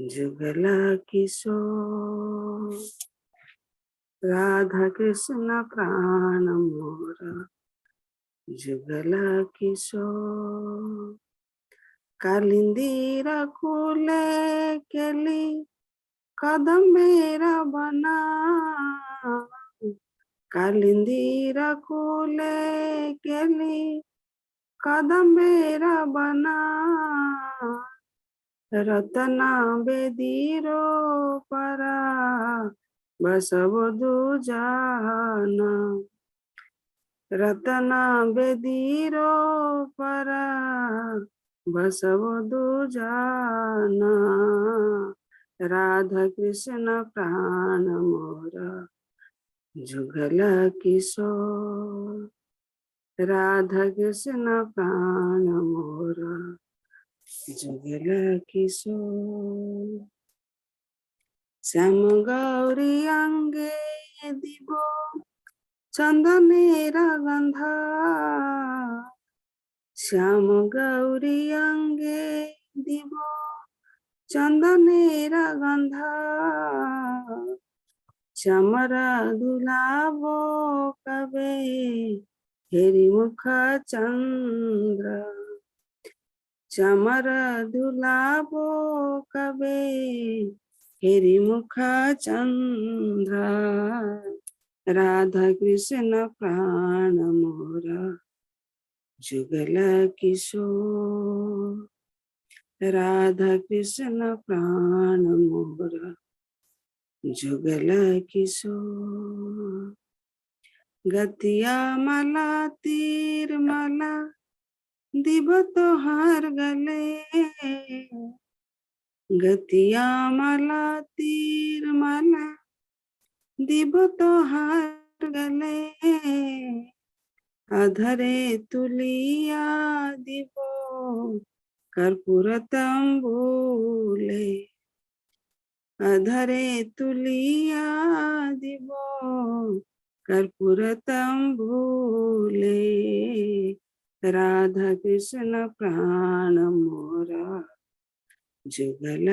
जुगल किशोर राधा कृष्ण प्राण मोरा जुगल किशोर कालिंदीर कुले केली कदम मेरा बना कालिंदीर कुले केली कदम मेरा बना रतना बेदीरो परा बसव दूजाना रतना बेदीरो परा बसव दूजाना राधा कृष्ण प्राण मोरा जुगल किशोर राधा कृष्ण प्राण मोरा जुगल किशोर श्याम गौरी अंगे दिबो चंदनेर गंधा श्याम गौरी अंगे दिबो चंदनेर गंधा चमरा दुलाबो कबे हेरी मुख चंद्र चमर दुलाबो कबे हेरी मुख चंद्र राधा कृष्ण प्राण मोरा जुगल किशोर राधा कृष्ण प्राण मोरा जुगल किशोर गतिया मला तीर मला दिब तोहार गले गतिया मला तीर मला दिब तोहार गले अधरे तुलिया दिबो कर्पूर तंबूले अधरे तुलिया दिबो कर्पूर तंबूले राधा कृष्ण प्राण मोरा जुगल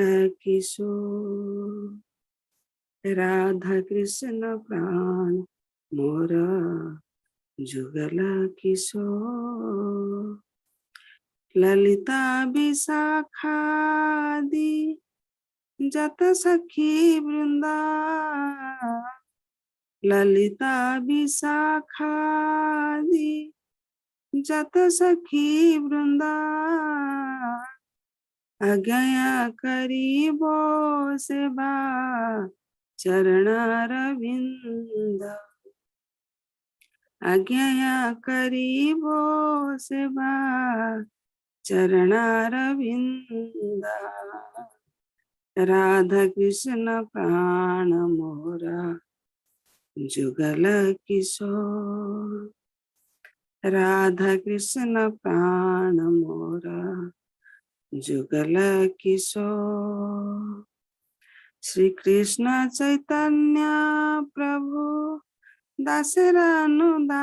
किशोर राधा कृष्ण प्राण मोरा जुगल किशोर ललिता विशाखादि जत सखी वृंदा ललिता विशाखादि जत सखी वृंदा अज्ञया करीबो सेवा चरणारविंद अज्ञया करीबो सेवा चरणारविंद राधा कृष्ण प्राण मोरा जुगल किशोर राधा कृष्ण प्राण मोरा जुगल किशोर श्री कृष्ण चैतन्य प्रभु दासरानुदास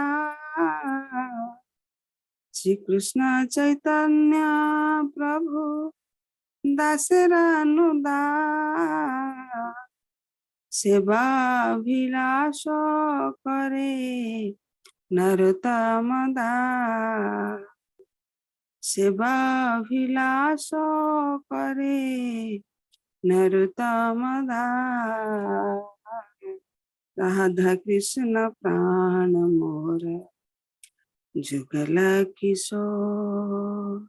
श्री कृष्ण चैतन्य प्रभु दासरानुदास सेवाभिलाष करे नरोत्तम दास सेवाभिलाष करे नरोत्तम दास राधा कृष्ण प्राण मोरा जुगल किशोर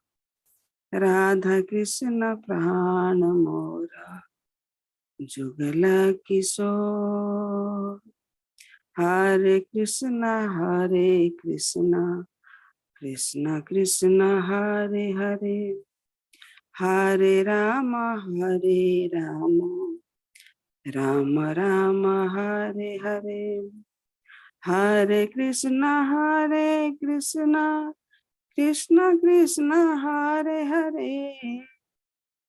राधा कृष्ण प्राण मोरा जुगल किशोर हरे कृष्ण कृष्ण कृष्ण हरे हरे हरे राम राम राम हरे हरे हरे कृष्ण कृष्ण कृष्ण हरे हरे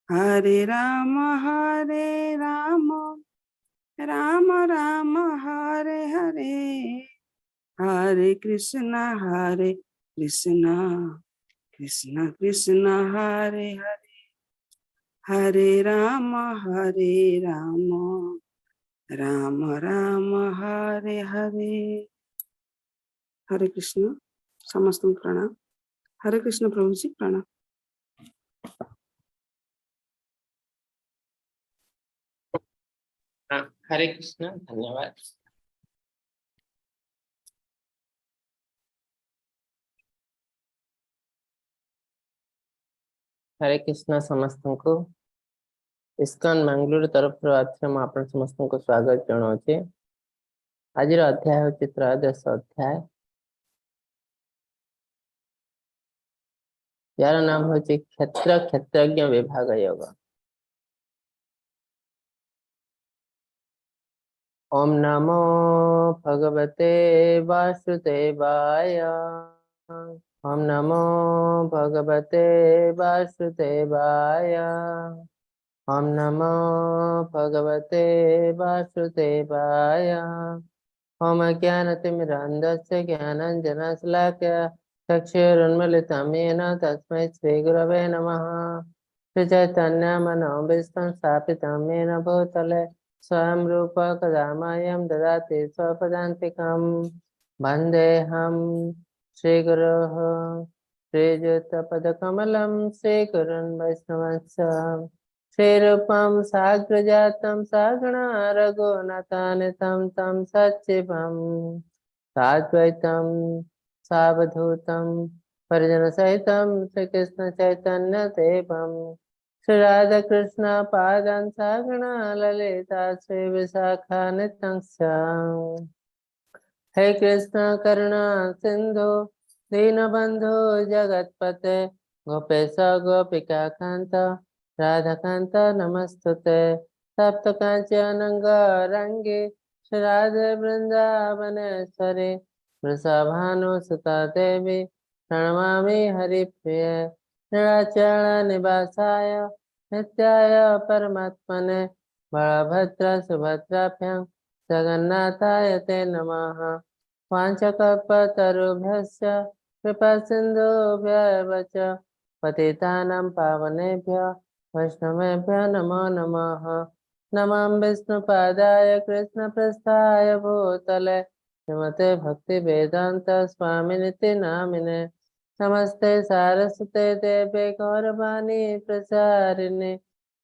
हरे राम राम राम हरे हरे हरे कृष्ण कृष्ण कृष्ण कृष्ण हरे हरे हरे राम राम राम हरे हरे। हरे कृष्ण। समस्त प्रणाम। हरे कृष्ण प्रभु जी प्रणाम। हरे कृष्ण, धन्यवाद। हरे कृष्ण समस्त को इस्कॉन मंगलूर तरफ आपण समस्त को स्वागत जनाऊे। आज अध्याय हूँ त्रयोदश अध्याय, यार नाम हूँ क्षेत्र क्षेत्रज्ञ विभाग योग। ओम नमो भगवते वासुदेवाय। ओम नमो भगवते वासुदेवाय। ओम नमो भगवते वासुदेवाय। ओम अज्ञानतिमिरान्धस्य ज्ञानाञ्जनशलाकया चक्षुरुन्मीलितं येन तस्मै श्रीगुरवे नमः। श्रीचैतन्यमनोभीष्टं स्थापितं येन भूतले स्वयं रूप कदा मह्यं ददाति स्वपदान्तिकं। वन्देऽहं श्रीगुरोः श्रीयुतपदकमलं श्रीगुरुन् वैष्णवंश्च श्रीरूपं साग्रजातं सगुणा रघुनाथान्वितं तं सच्चिवं साद्वैतं सावधूतं परिजनसहितं श्रीकृष्ण चैतन्य देवं श्रीराधाकृष्ण पादान् सगुणा ललिता श्रीविशाखान्वितं हे कृष्ण करुणा सिंधु दीनबंधु जगत्पते गोपेश गोपिका कांत राधाकांत नमस्तुते। सप्त कांचन गौरांगी श्री राधे वृंदावनेश्वरी वृषभानुसुता देवी प्रणमामि हरिप्रिय। नीलाचल निवासाय नित्याय परमात्मने बलभद्र सुभद्राभ्यां जगन्नाथाय ते नमः। वाञ्छकल्पतरुभ्यश्च कृपासिन्धुभ्यः च पतितानां पावनेभ्यो वैष्णवेभ्यो नमो नमः। नमः विष्णुपादाय कृष्णप्रस्थाय भूतले श्रीमते भक्तिवेदान्त स्वामिनिति नामिने। नमस्ते सारस्वते देवे गौरवाणी प्रचारिणे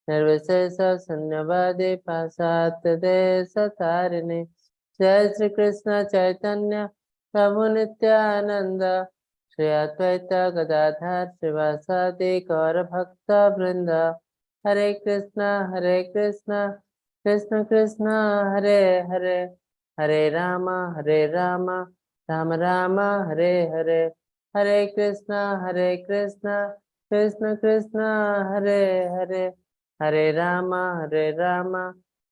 निर्विशेष शून्यवादी पाश्चात्य देशतारिणे। जय श्री कृष्ण चैतन्य प्रभु नित्यानंद श्री अद्वैत गदाधर श्रीवासादि गौर भक्त वृंद। हरे कृष्ण कृष्ण कृष्ण हरे हरे हरे राम राम राम हरे हरे। हरे कृष्ण कृष्ण कृष्ण हरे हरे हरे राम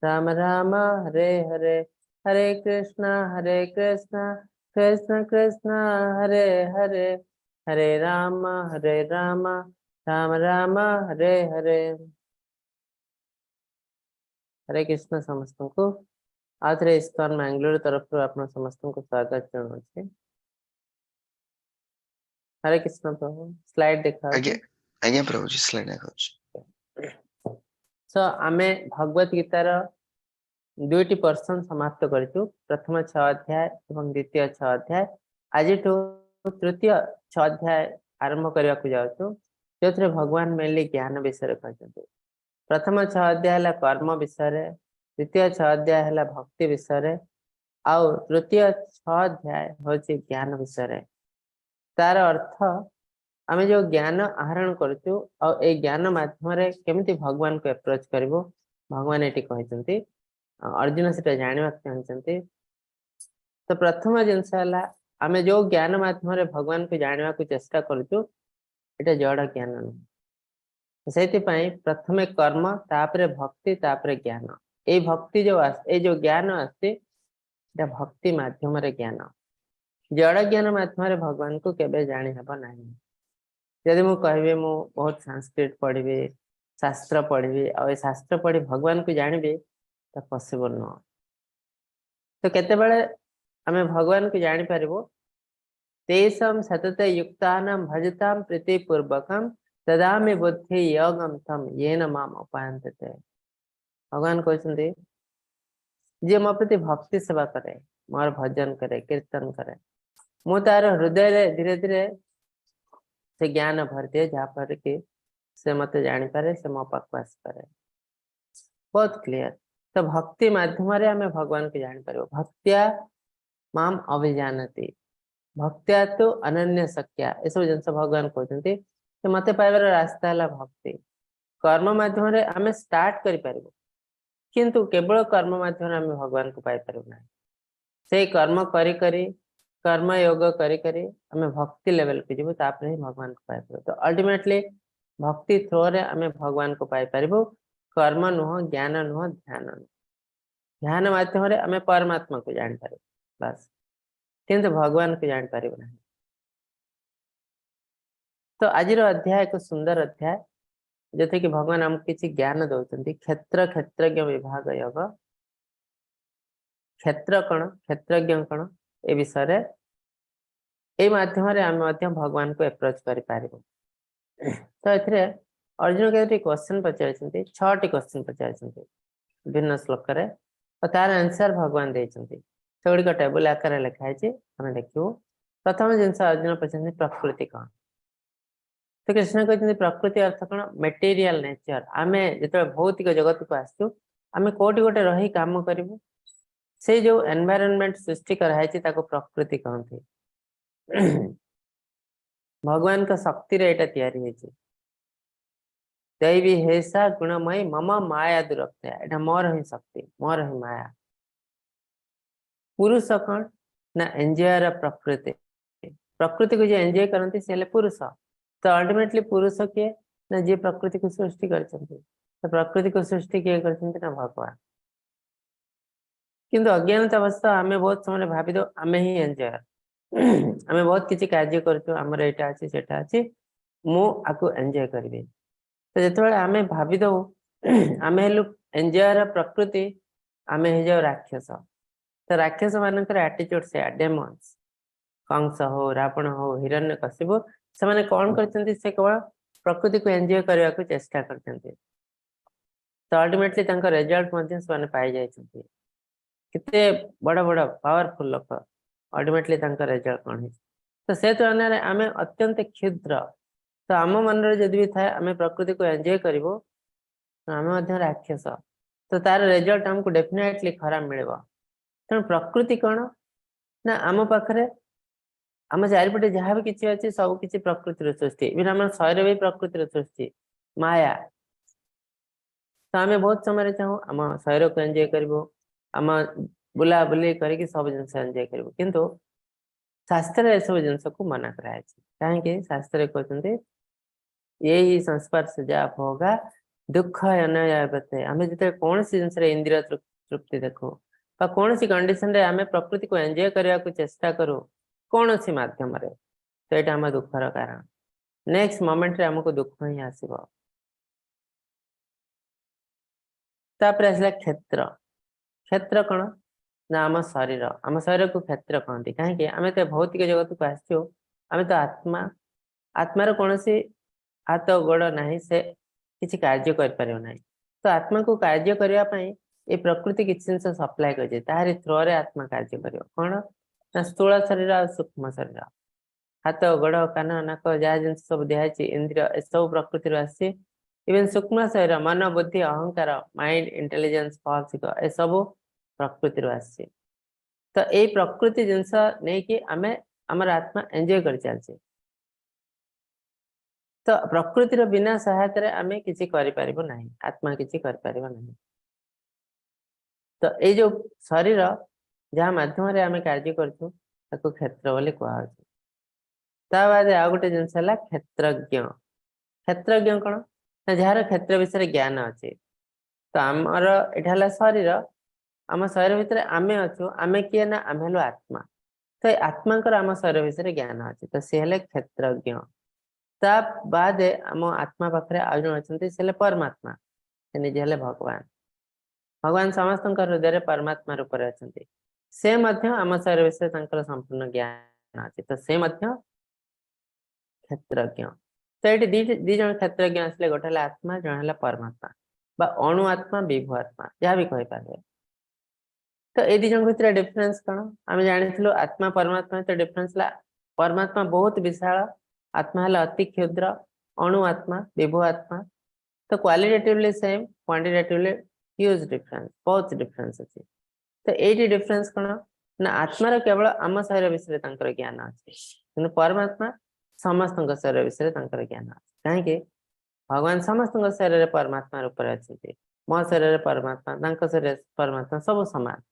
राम राम हरे हरे। हरे कृष्ण कृष्ण कृष्ण हरे हरे हरे राम राम राम हरे हरे। हरे कृष्ण समस्त को आज इस्कॉन मंगलूर तरफ आपण समस्त को स्वागत जनाऊे। हरे कृष्ण प्रभु स्लाइड देखा आज्ञा आज्ञा प्रभु जी स्लाइड देखा। सो आमे भगवत गीतार दुईटी पर्सन समाप्त करिछु। प्रथम 6 अध्याय एवं द्वितीय 6 अध्याय। आज तृतीय 6 अध्याय आरंभ करने को जाउछु, जोथरे भगवान मेनली ज्ञान विषय कहते। प्रथम 6 अध्याय है कर्म विषय, द्वितीय 6 अध्याय है भक्ति विषय, आउ तृतीय 6 अध्याय होछि ज्ञान विषय। तार अर्थ आमे जो ज्ञान आहरण करछु और ए ज्ञान माध्यम रे केमिति भगवान को अप्रोच करबो भगवान एटी कहचंती। अर्जुन से जानवा चाहते। तो प्रथम जिनस आमे जो ज्ञान माध्यम रे भगवान को जानवा को चेष्टा करछु एटा जड़ ज्ञान नहीं। से प्रथमे कर्म तापरे भक्ति तापरे ज्ञान। ए भक्ति जो ए जो ज्ञान आसे भक्ति माध्यम रे ज्ञान। जड़ ज्ञान माध्यम रे भगवान को केबे जानी हबो नहीं। यदि मु कहबे मु बहुत संस्कृत पढ़ी शास्त्र पढ़ी और शास्त्र पढ़ी भगवान को जानबी तो पॉसिबल न। तो केते बेले आमे भगवान को जानि पारिबो तेषां सतते युक्तानां भजतां प्रीति पूर्वकं ददामि बुद्धि योगम तम येन माम उपायन्ते। भगवान कहते जे मो प्रति भक्ति सेवा करे, मोर भजन करे, कीर्तन करे, मु तार हृदय रे धीरे धीरे से ज्ञान भर दिए, जहाँफल कि से मत जानी पारे, से मो पाखु आसी पारे। बहुत क्लियर। तो भक्ति माध्यम रे आमे भगवान के जानी पारो। भक्त्या माम अभिजानति, भक्त्या तो अनन्य शक्या, ए सब जिनस भगवान कहते मत पाइबार रास्ता है भक्ति। कर्म माध्यम रे आमे स्टार्ट करि पारिबो, किंतु केवल कर्म माध्यम रे आमे भगवान को पाई पारिबो नाही। से कर्म करी करी, कर्म योग करी करी आमे भक्ति लेवल पे जीवो, तापर ही भगवान को पाई पारिबो। तो अल्टीमेटली भक्ति थ्रो रे आमे भगवान को पाई पारिबो। कर्म नुह, ज्ञान नुह, ध्यान नुह। ध्यान माध्यम रे आमे परमात्मा को जान पारिबो बस, किंतु भगवान को जान पारिबो नाही। तो आज अध्याय एक सुंदर अध्याय, जो कि भगवान आमको किसी ज्ञान दौरान क्षेत्र क्षेत्रज्ञ विभाग योग, क्षेत्र कण क्षेत्रज्ञ कण ए विषय रे ए माध्यम रे आम भगवान को अप्रोच कर पारिबो। तो एथिरे अर्जुन के क्वेश्चन पचारछन्ती, 6टी क्वेश्चन पचारछन्ती भिन्न श्लोक रे, और तार आंसर भगवान देछन्ती। सेगुडी को टेबल आकार लिखा है, हमें देखियो। प्रथम जिनस अर्जुन पचारछन्ती प्रकृति कौन। तो कृष्ण कहते प्रकृति अर्थ कौन, मेटेरियल नेचर। आमे जो भौतिक जगत को आसु, आमे कोटि गोटे रही काम करूँ, से जो एनवायरनमेंट सृष्टि कराई ताको प्रकृति कहते। भगवान का शक्ति रे एटा तैयारी होइछि। दैवी हेसा गुणमय मम माया दुरत्या, एटा मोर ही शक्ति, मोर ही माया। पुरुष कौन ना, एंजॉयर प्रकृति। प्रकृति को जो एंजॉय करती से पुरुष। तो अल्टीमेटली पुरुष किए ना, जे प्रकृति को सृष्टि करछन्ती। तो प्रकृति को सृष्टि किए करछन्ती ना, भगवान। किंतु अज्ञानता अवस्था आमे बहुत समय भावी दो आमे ही एंजॉयर। आमे बहुत किसी कार्य करछो, हमर एटा अछि सेटा अछि, मु आको एंजॉय करबे। तो जेतबेले आमे भावी दो आमे हेलु एंजॉयर प्रकृति, आमे हे जाओ राक्षस। तो राक्षस मानकर एटीट्यूड से डेमन्स, कंस हो, रावण हो, हिरण्यकशिपु, से माने कौन करछन्ती, से केवल प्रकृति को एंजॉय करबा को चेष्टा करछन्ती। तो अल्टीमेटली तांका रिजल्ट मध्ये से माने पाई जायछन्ती। कितने बड़ा बड़ा पावरफुल लोक, अल्टीमेटली तांका रिजल्ट कौन है। तो से तुलना रे आमे अत्यंत क्षुद्र। तो आम मन रे जदि भी थाए आमे प्रकृति को एंजॉय करिवो, तो आमे मध्ये राक्षस। तो तार रिजल्ट हमको डेफिनेटली खराब मिलेबो। तेणु प्रकृति कौन ना, आम पाखरे आम चारिपटे जहाँ भी किसी अच्छी सब किसी प्रकृति सृष्टि, इवन आम शरीर भी प्रकृति सृष्टि माया। तो आम बहुत समय चाहूँ आम शरीर को एंजॉय करूँ, आम बुला बुली करके सब जिन एंजॉय करूँ, किंतु शास्त्र ए सब जिन को मना कराई। कहीं शास्त्र कहते यही संस्पर्श जा होगा दुख अनयावते। आम जो कौन सी जिन इंद्रिय तृप्ति देखो, कौन सी कंडीशन रे आम प्रकृति को एंजॉय करने को चेष्टा करूँ कौन सी माध्यम रे, तो यहाँ आम दुखर कारण। नेक्स्ट मोमेंट रे हमको दुख ही आसब। तापर आसला क्षेत्र। क्षेत्र कौन ना, आम शरीर को क्षेत्र कहते। कहीं आम तो भौतिक जगत को आसो, आम तो आत्मा, आत्मार कौन सी हाथ गोड़ ना, से किसी कार्य कर ना। तो आत्मा को कार्य करने ये प्रकृति किसी जिन सप्लाय कर थ्रो रे आत्मा कार्य कर कौन ना, स्थूल शरीर और सूक्ष्म शरीर, हाथ गोड़ कान नाक जहाँ जिन सब दिखाई इंद्रिय सब प्रकृति आसी। इवन सूक्ष्म शरीर मन बुद्धि अहंकार माइंड इंटेलिजेंस भौतिक ए सब प्रकृति आसी। तो ये प्रकृति जिनस नहीं कि आमे आमर आत्मा एंजॉय कर चलचे। तो प्रकृतिर बिना सहायता आमे किसी करिपारिबो नाही, आत्मा किसी करिपारिबो नाही। तो ये जो शरीर जहाँ माध्यम रे आमे कार्य करछु ताको क्षेत्र बोली कहा होछि। ता बाद आ गोटे जिनस हला क्षेत्रज्ञ। क्षेत्रज्ञ कौन ना, जार क्षेत्र विषय ज्ञान अच्छे। तो आमर एटा शरीर, आम शरीर भितर आमे अच्छु, आमे किए ना, आमे हेलु आत्मा। तो आत्मा आम शरीर विषय ज्ञान अच्छे, तो सी हेले क्षेत्रज्ञ। ता बाद आम आत्मा पाखरे आ जण अछन्ती, से हेले परमात्मा, से निजे हेले भगवान। भगवान समस्त हृदय परमात्मा रूप में अछन्ती। से मध्य आम शरीर विषय संपूर्ण ज्ञान अच्छे, तो से मध्य क्षेत्रज्ञ। तो ये दी जन क्षेत्रज्ञ आसले गोटे है आत्मा जन है परमात्मा बा अणु आत्मा विभु आत्मा जहाँ भी कही पारे। तो ये दी जन भितर डिफरेंस कौन आम जानी आत्मा परमात्मा तो डिफरेंस परमात्मा बहुत विशाल आत्मा है अति क्षुद्र अणु आत्मा विभु आत्मा। तो qualitatively same quantitatively huge difference बहुत डिफरेंस अच्छी। तो ये डिफरेंस कौन ना आत्मार केवल आम शरीर विषय ज्ञान अच्छे कि परमात्मा समस्त शरीर विषय ज्ञान अच्छे कहीं भगवान समस्त शरीर परमात्मा रूप अच्छे मो शरीर परमात्मा शरीर परमात्मा सब सामान।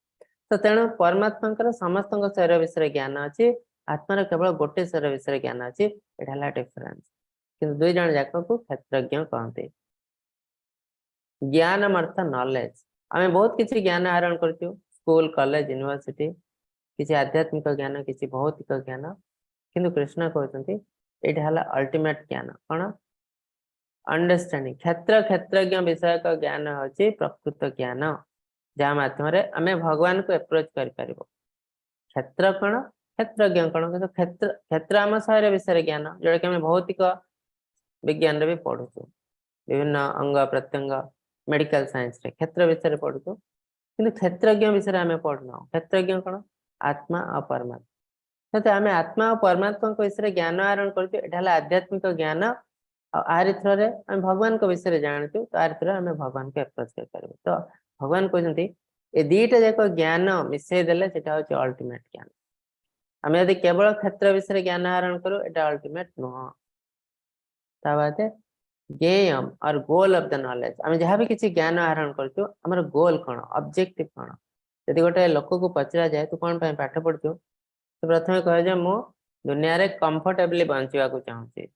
तो तेणु परमात्मा समस्त शरीर विषय ज्ञान अच्छे आत्मार केवल गोटे शरीर विषय ज्ञान अच्छे यहाँ डिफरेंस कि दुई जन जाक को क्षेत्रज्ञ कहते। ज्ञान अर्थ नॉलेज आम बहुत किसी ज्ञान आहरण कर स्कूल कॉलेज यूनिवर्सिटी किसी आध्यात्मिक ज्ञान किसी भौतिक ज्ञान किंतु कृष्ण कहते यहाँ है अल्टीमेट ज्ञान कौन अंडरस्टैंडिंग क्षेत्र क्षेत्रज्ञ विषय का ज्ञान हूँ प्रकृत ज्ञान जहाँ मध्यम आम भगवान को एप्रोच कर क्षेत्र कौन क्षेत्रज्ञ कौन कि क्षेत्र क्षेत्र आम शरीर विषय ज्ञान जोटा कि आम भौतिक विज्ञान भी पढ़ु विभिन्न अंग प्रत्यंग मेडिकल साइंस रे क्षेत्र विषय पढ़ु किंतु क्षेत्रज्ञ विषय आम पढ़ना क्षेत्रज्ञ कौन आत्मा और परमात्मा। तो आम आत्मा और परमात्मा विषय ज्ञान आहरण कर आध्यात्मिक ज्ञान आर थ्रे आम भगवान विषय जानचु तो आर थ्रे आम भगवान को एप्रोच कर। तो भगवान कहते ये दीटा जाक ज्ञान मिसई देले सेटा होची अल्टीमेट ज्ञान। आम यदि केवल क्षेत्र विषय ज्ञान आहरण करूँ एटा अल्टीमेट नुह। ता बादे गेम और गोल ऑफ द नॉलेज आम जहाँ भी किसी ज्ञान आहरण कर गोल कौन ऑब्जेक्टिव कौन यदि गोटे लोक को पचरा जाए तू कौन पाठ पढ़ु तो प्रथम कह मु दुनिया रे कंफर्टेबली बंचा चाहूँगी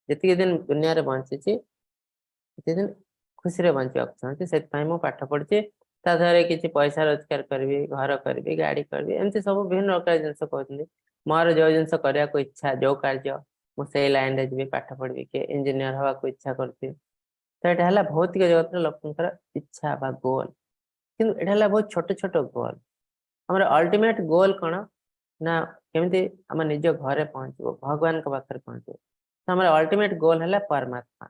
जी दिन दुनिया रे बंची दिन खुशी रे बंचा चाहूँगी से पाठ पढ़ी ताधरे किसी पैसा रोजगार करी घर करी गाड़ी करी एमती सब विभिन्न प्रकार जिन कहते मोर जो जिन करने को इच्छा जो कार्य मुझे लाइन रे जी पाठ पढ़ी कि इंजीनियर हवा को इच्छा करती तो यहाँ है भौतिक जगत लोक इच्छा बा गोल कि बहुत छोट छोट गोल हमारे अल्टीमेट गोल कौन ना केमती आम निज घरे पहुँचो भगवान के पाखे पहुँचो तो हमारे अल्टीमेट गोल है परमात्मा।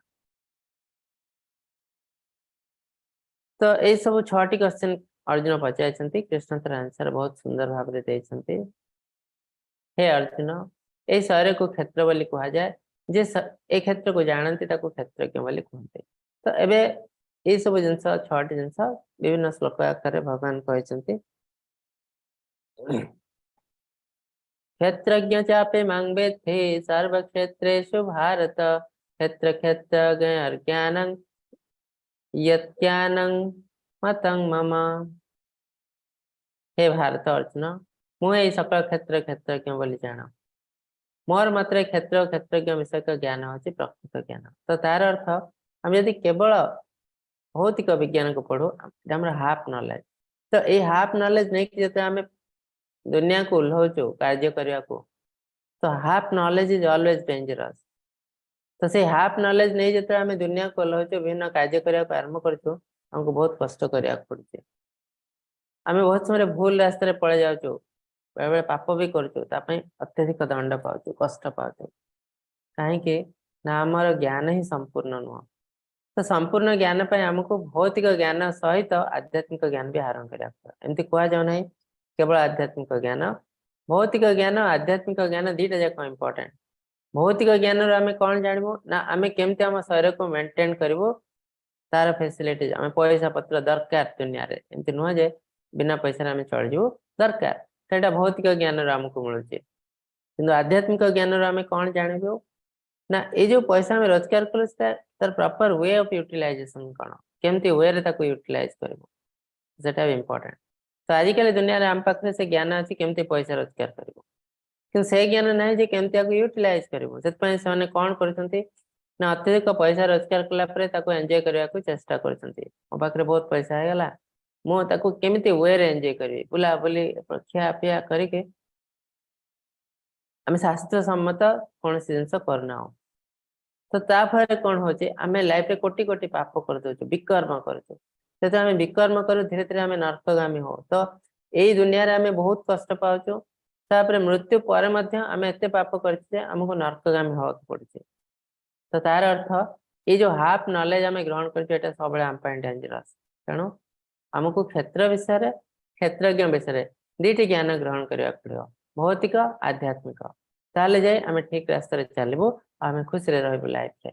तो ये सब 6टी क्वेश्चन अर्जुन पचाई कृष्ण तर आंसर बहुत सुंदर भाव देते। हे अर्जुन ये शरीर को क्षेत्र बोली कह जाए जे ए क्षेत्र को जानती क्षेत्रज्ञ बोली कहते। तो एबे ये सब जिनस 6टी जिनस विभिन्न श्लोक आकार भगवान कहते क्षेत्रज्ञ चापे मां वेत्ति सर्वक्षेत्रेषु भारत क्षेत्र क्षेत्र ज्ञानं यज्ञानं मतं मम। हे भारत अर्जुन मुझे सकल क्षेत्र क्षेत्रज्ञ बोली जान मोर मात्र क्षेत्र क्षेत्रज्ञ विषय का ज्ञान होची प्रकृत ज्ञान। तो तार अर्थ हम यदि केवल भौतिक विज्ञान को पढ़ो हाफ नॉलेज तो ये हाफ नॉलेज नहीं कि जैसे आम दुनिया को उल्लाऊँ कार्य करने को तो half knowledge is always dangerous. तो से हाफ नॉलेज नहीं जो आम दुनिया को उल्लाऊँ विभिन्न कार्य करने को आरंभ करमको बहुत कष्ट करने पड़े आम बहुत समय भूल रास्ते पड़े जाऊँ बेले बेले पाप भी करूँ अत्यधिक दंड पाचु कष्ट पाचु कहीं ना आमर ज्ञान ही संपूर्ण नुह। तो संपूर्ण ज्ञान पर आमको भौतिक ज्ञान सहित आध्यात्मिक ज्ञान भी आहरण करमती कह जाऊ ना केवल आध्यात्मिक ज्ञान भौतिक ज्ञान आध्यात्मिक ज्ञान दीटा जाक इम्पोर्टेंट। भौतिक ज्ञान आम कौन जानबू ना आम केमती आम शरीर को मेंटेन करूँ तार फैसिलिटीज आम पैसा पत्र दरकार दुनिया रे एमती नुह जे बिना पैसा आम चल जाऊ दरकार से भौतिक ज्ञान आमको मिलूँ कि आध्यात्मिक ज्ञान आम कौन जानबू ना ये जो पैसा आम रोजगार कल तार प्रॉपर वे ऑफ यूटिलाइजेशन कौन केमती वे रे ताको यूटिलाइज करटा भी इम्पोर्टेंट। तो आजिकल दुनिया रे आम पाखे से ज्ञान अच्छी केमती पैसा रोजगार कर से ज्ञान ना जे केमती यूटिलाइज कर कौन कर अत्यधिक पैसा रोजगार कला एंजॉय करने को चेष्टा कर मो पाखे बहुत पैसा है मुझे केमती वे रे एंजॉय करी बुला बुली खिया पिया करके आम शास्त्र सम्मत कौन जिनस करना। तो ताफल कौन हो आम लाइफ रे कोटी कोटी पाप कर दो विकर्म कर आम विकर्म करूँ धीरे धीरे आम नर्कगामी हो। तो यही दुनिया रे आम बहुत कष्ट पाचु मृत्यु पर आम एत पाप कर नर्कगामी हवा पड़े। तो तार अर्थ ये जो हाफ नॉलेज आम ग्रहण कर सब डेंजरस तेणु आमको क्षेत्र विषय क्षेत्रज्ञ विषय दुईटी ज्ञान ग्रहण करने पड़ो भौतिक आध्यात्मिक ताले जाए आम ठीक रास्ते चलू आम खुशी रही लाइफ रे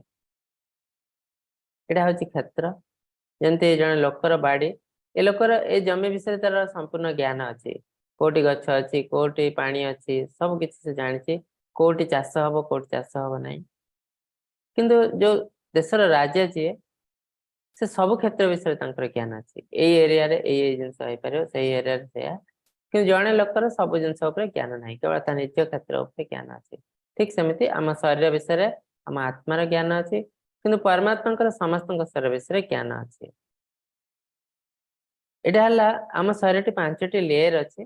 यहाँ हूँ क्षेत्र जमती जन लोकर बाड़ी ए लोकर ए जमी विषय तार संपूर्ण ज्ञान अच्छी कोटी गछ अच्छी कोटी पानी अच्छी सब किसी से जानी कोटी चाष हम कोटी चाष हम ना किंतु जो देशर राजा जी से सब क्षेत्र विषय ज्ञान अच्छी एरिया जिनस हो पार से एरिया कि जड़े लोकर सब जिन ज्ञान ना केवल निज क्षेत्र ज्ञान अच्छी ठीक सेमती आम शरीर विषय आम आत्मार ज्ञान अच्छी किंतु परमात्मा समस्त शरीर विषय ज्ञान अच्छी यहाँ आम शरीर 5टी लेयर अच्छे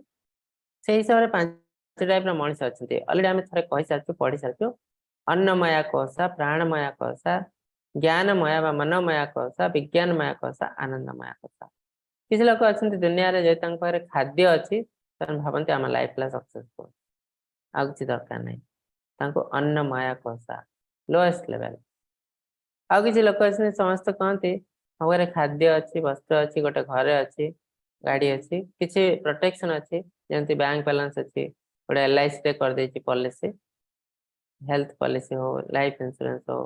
से हिसाब से 5 टाइप मनीष अच्छा अलरेडी आम थे कही सारी पढ़ी सारी अन्नमया कोशा प्राणमया कोशा ज्ञानमया मनमया कोशा विज्ञानमया कोशा आनंदमया कोशा किसी लोग अच्छा दुनिया जो खाद्य अच्छी भावती आम लाइफ सक्सेसफुल आ कि दरकार नहीं अन्नमया कोशा लोएस्ट लेवल आ कि लोग अच्छे समस्त कहते ମୋ ଘରେ ଖାଦ୍ୟ ଅଛି ବସ୍ତ୍ର ଅଛି ଗୋଟେ ଘରେ ଅଛି ଗାଡି ଅଛି କିଛି ପ୍ରୋଟେକ୍ସନ ଅଛି ଯେମିତି ବ୍ୟାଙ୍କ ବାଲାନ୍ସ ଅଛି ଗୋଟେ LIC ରେ କରିଦେଇଛି ପଲିସି हेल्थ पॉलिसी हो लाइफ इंश्योरेंस हो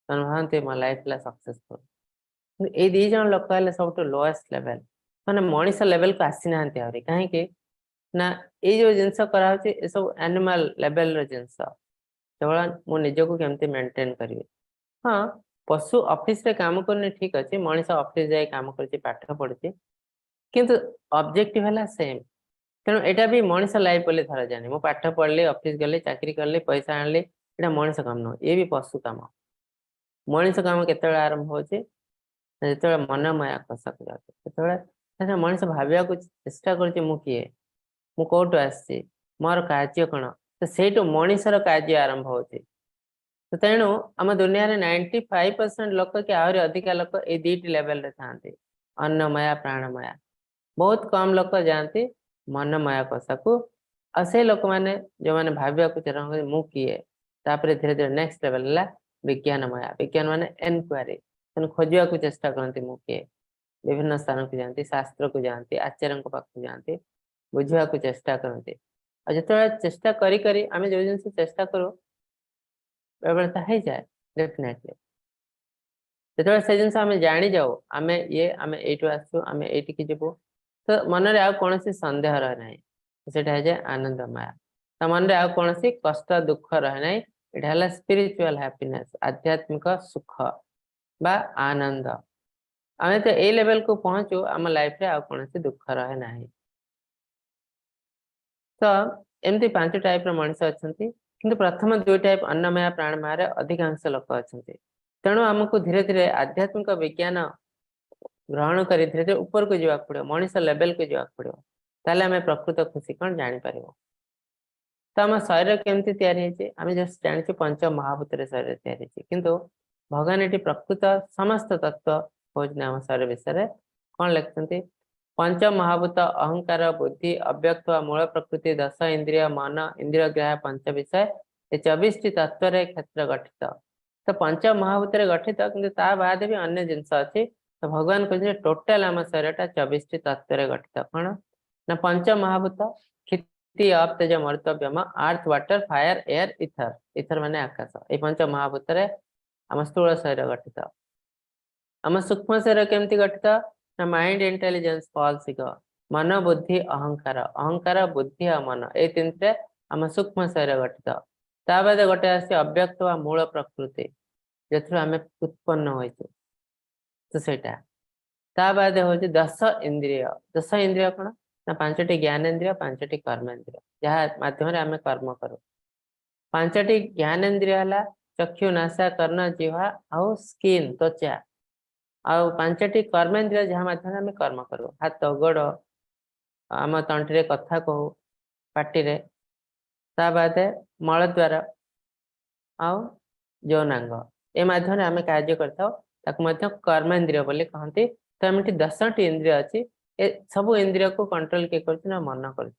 भावती मो लाइफ सक्सेसफुल ये दी जन लोक है सब लोएस्ट लेवल मैंने मनीष लेवल को आसी ना कहीं ना ये जो जिनस कराई सब एनिमल लेवल जिनस केवल मु निजक केमती मेंटेन करी हाँ पशु ऑफिस रे काम करने ठीक अच्छे मनीष ऑफिस जाए काम कर पाठ पढ़ी किंतु ऑब्जेक्टिव है सेम तेणु यहाँ भी मनीष लाइफ बोले धरा जाए मुझे पाठ पढ़ली ऑफिस गली चाकरी कली पैसा आणली यहाँ मनीष काम नुह ये भी पशु काम मनीष काम केत आरंभ हो जो मनमया कोशा को जाते मनीष भाविया चेष्टा करे कौटू आसी मोर कार्य कौन तो से मनीषर कार्य आरंभ हो तो तेणु आम दुनिया रे 95% लोक कि आहरी अधिका लोक ये 2टी लेवल रे था अन्नमया प्राणमया बहुत कम लोक जाती मनमया कोशा को से लोक मैंने जो मैंने भाविया चेहरा मु किए धीरे धीरे नेक्स्ट लेवल है विज्ञानमया विज्ञान माने एनक्वारी खोजा को चेष्टा करती मु किए विभिन्न स्थान को जाती शास्त्र को जाती आचार्य पाख जाती बुझा को चेष्टा करती जो चेष्टा करी करी आम जो जिन चेष्टा करूँ बेले जाए डेफिनेटली जो से जिन आम जानी जाऊ आम ये आम यू आसू आम ये जीवु तो मन में आउ कौन सन्देह रहे ना से आनंदमय तो मन में आउ कौन कष्ट दुख रहे ना यहाँ स्पिरिचुअल हैप्पीनेस आध्यात्मिक सुख बा आनंद आम तो ये लेवल को पहुंचू आम लाइफ रे आउ कौन दुख रहे ना तो एमती 5 टाइप मनीष अच्छा किंतु प्रथम 2 टाइप अन्नमय प्राणमय अधिकांश लोक अच्छा तेणु आमको धीरे धीरे आध्यात्मिक विज्ञान ग्रहण कर धीरे धीरे ऊपर को जावाक पड़ो मनीष लेवल को जावाक पड़ो ताले आम प्रकृत खुशी कौन जापर तो आम शरीर केमती तैयारी आम जस्ट जानी पंच महाभूत शरीर तैयारी किंतु भगवान ये प्रकृत समस्त तत्व हूँ आम शरीर विषय कौन लिखते पंच महाभूत अहंकार बुद्धि अव्यक्त मूल प्रकृति 10 इंद्रिय मन इंद्रिय ग्राह पंच विषय ये 24टी तत्व क्षेत्र गठित तो पंच महाभूत गठित किंतु ता बाद भी अन्य जिनस अच्छी तो भगवान कहते टोटाल आम शरीर 24टी तत्व गठित कौन ना पंच महाभूत क्षिति अप तेज मरुत व्योम earth water fire air ether ether माने आकाश ये पंच महाभूत आम स्थूल शरीर गठित आम सूक्ष्म शरीर केमती गठित ना माइंड इंटेलिजेंस पॉल्सिक मन बुद्धि अहंकार अहंकार बुद्धि और मन ये 3 आम सूक्ष्म शरीर गठित ता बाद गोटे आसी अव्यक्त व मूल प्रकृति जो आम उत्पन्न हो तो सेटा ता बाद हूँ 10 इंद्रिय 10 इंद्रिय कौन ना 5टी ज्ञानेन्द्रिय 5टी कर्मेन्द्रिय जहाँ माध्यम आम कर्म करूँ 5टी ज्ञानेन्द्रिय है चक्षु नासा कर्ण जिह्वा आउ स्किन त्वचा आउ 5टी कर्मेन्द्रिय जहाँ माध्यम आम कर्म करूँ हाथ गोड़ आम तंटी कथा कहू पाटी ता बाद मल द्वार आउ यौनांग ए माध्यम आम कार्य कर कर्मेन्द्रिय बोली कहती तो एम 10टी इंद्रिय अच्छी ए सब इंद्रिय को कंट्रोल किए कर मन कर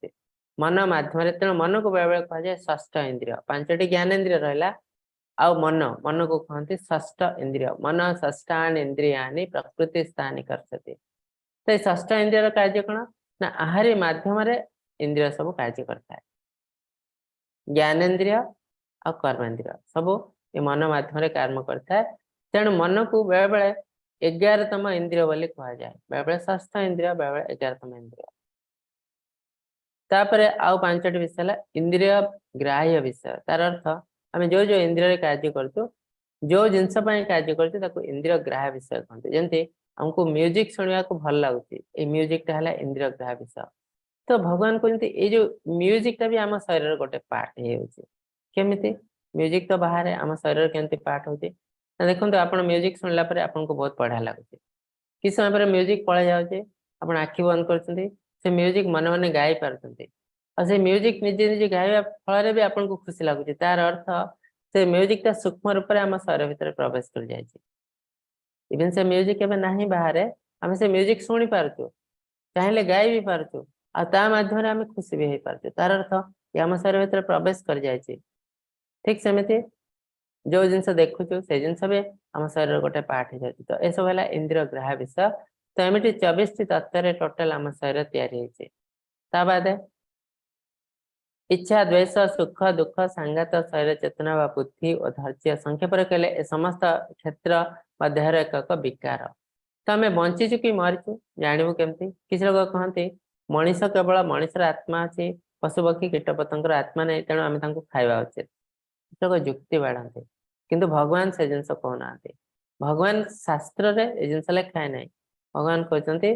मन मध्यम तेणु मन को बेले बेले कह जाए षष्ठ इंद्रिय 5टी ज्ञानेन्द्रिय रहा आउ मन मन को कहते षष्ठ इंद्रिय मन षष्ठान इंद्रियानि प्रकृति स्थानी करते तो ये षष्ठ इंद्रियर कार्य कौन ना आहारी माध्यम इंद्रिय सब कार्य करता है ज्ञानेन्द्रिय और कर्मेन्द्रिय सब ये मन माध्यम कर्म करता है तेणु मन को बेले बेले 11तम इंद्रिय बोली कहा जाए बेले बेले षष्ठ इंद्रिय बेले बेले 11तम इंद्रिय तापर आउ 5टी विषय है इंद्रिय ग्राह्य विषय तार अर्थ आम जो जो इंद्रिय कार्य करतु जो जिनस कार्य करते इंद्रिय ग्राह्य विषय कहते जमती हमको म्यूजिक शुणा को भल लगुच म्यूजिक टा है इंद्रिय ग्राह्य विषय तो भगवान कहते ये जो म्यूजिक टा भी आम शरीर गोटे पार्ट होमती म्यूजिक तो बाहर आम शरीर केमती पार्ट होती देखो आप म्यूजिक शुणला आपको बहुत बढ़िया लगुच कि समय पर म्यूजिक पड़े जाऊे आप आखि बंद कर म्यूजिक मन मन गाई पार्टी और से म्यूजिक निजे निजे गाइबा फल भी आपको खुशी लगुच तार अर्थ से म्यूजिक टा सूक्ष्म रूप से आम शरीर भितर प्रवेश कर जाए इवन से म्यूजिक एवं ना बाहर आम से म्यूजिक शुणी पार्चु चाहिए गाई भी पार्चु आध्यम आम खुशी भी हो पार्चु तार अर्थ ये आम शरीर भितर प्रवेश कर जाए ठीक सेमती जो जिनस देखुचु से जिनस भी आम शरीर गोटे पार्ट हो जाए तो यह सब है इंद्रिय ग्राह्य विषय तो एमती 24टी तत्व टोटाल आम शरीर या बाद इच्छा द्वेष सुख दुख संगात शरीर चेतना व बुद्धि और धैर्य संक्षेप कहले समस्त क्षेत्र देहर एक विकार तो आम बंचीचु कि मरीचु जानवु केमती किसी लोग कहते मनीष केवल मनीषर आत्मा अच्छी पशुपक्षी कीटपतंगर आत्मा नहीं तेणु आम खाଇବା उचित लोग युक्ति बाढ़ते किंतु भगवान से जिनस कहना भगवान शास्त्र रे जिनस लिखाए ना भगवान कहते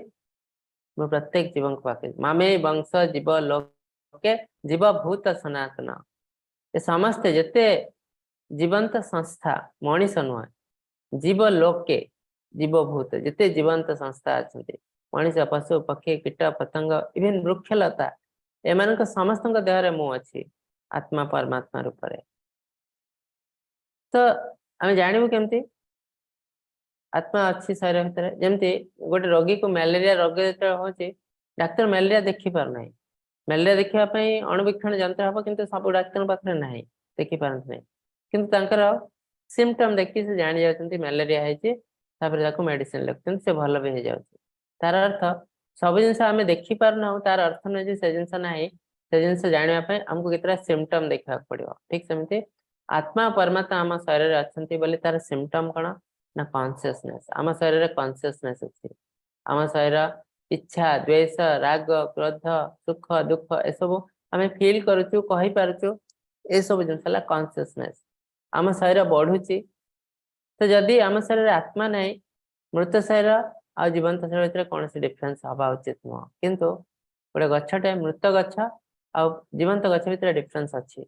प्रत्येक जीवन को पाके मामे वंश जीव लोके जीव भूत सनातन ये समस्ते जिते जीवंत संस्था मनीष नुह जीव लोके जीव भूत जिते जीवंत संस्था अच्छा मनीष पशु पक्षी कीट पतंग इवन वृक्षलता एम समस्त देहरे मु अच्छी आत्मा परमात्मा रूप से तो आम जानवु केमती आत्मा अच्छी शरीर भितर जमती गोटे रोगी को मलेरिया रोग जो हो डाक्तर मलेरिया देखी पार ना मलेरिया देखापी अणुवीक्षण जंत्र हम कि सब डाक्तर पाखे ना देखी पारती ना कि सिम्पटम देखी से जानी जाती मलेरिया है मेडिसिन लिखते से भल भी हो जाए तार अर्थ सब जिन आम देखी पारना तार अर्थ नुहे से जिन ना से जिन जानापी आमको कितना सिम्पटम देखा पड़ो ठीक सेमती आत्मा परमात्मा आम शरीर अच्छा बोली तार सिम्पटम कौन ना कॉन्शियसनेस आम शरीर कॉन्शियसनेस अच्छी आम शरीर इच्छा द्वेष राग क्रोध सुख दुख ए सब आम फील करुचु कही पारुचु ए सब जिन कॉन्शियसनेस आम शरीर बढ़ुची तो जदि आम शरीर आत्मा नहीं मृत शरीर आ जीवंत शरीर भीतर कौन डिफरेन्स हवा उचित नुह किंतु गोटे गछटे मृत गछ आ जीवंत गछ भीतर डिफरेन्स अच्छी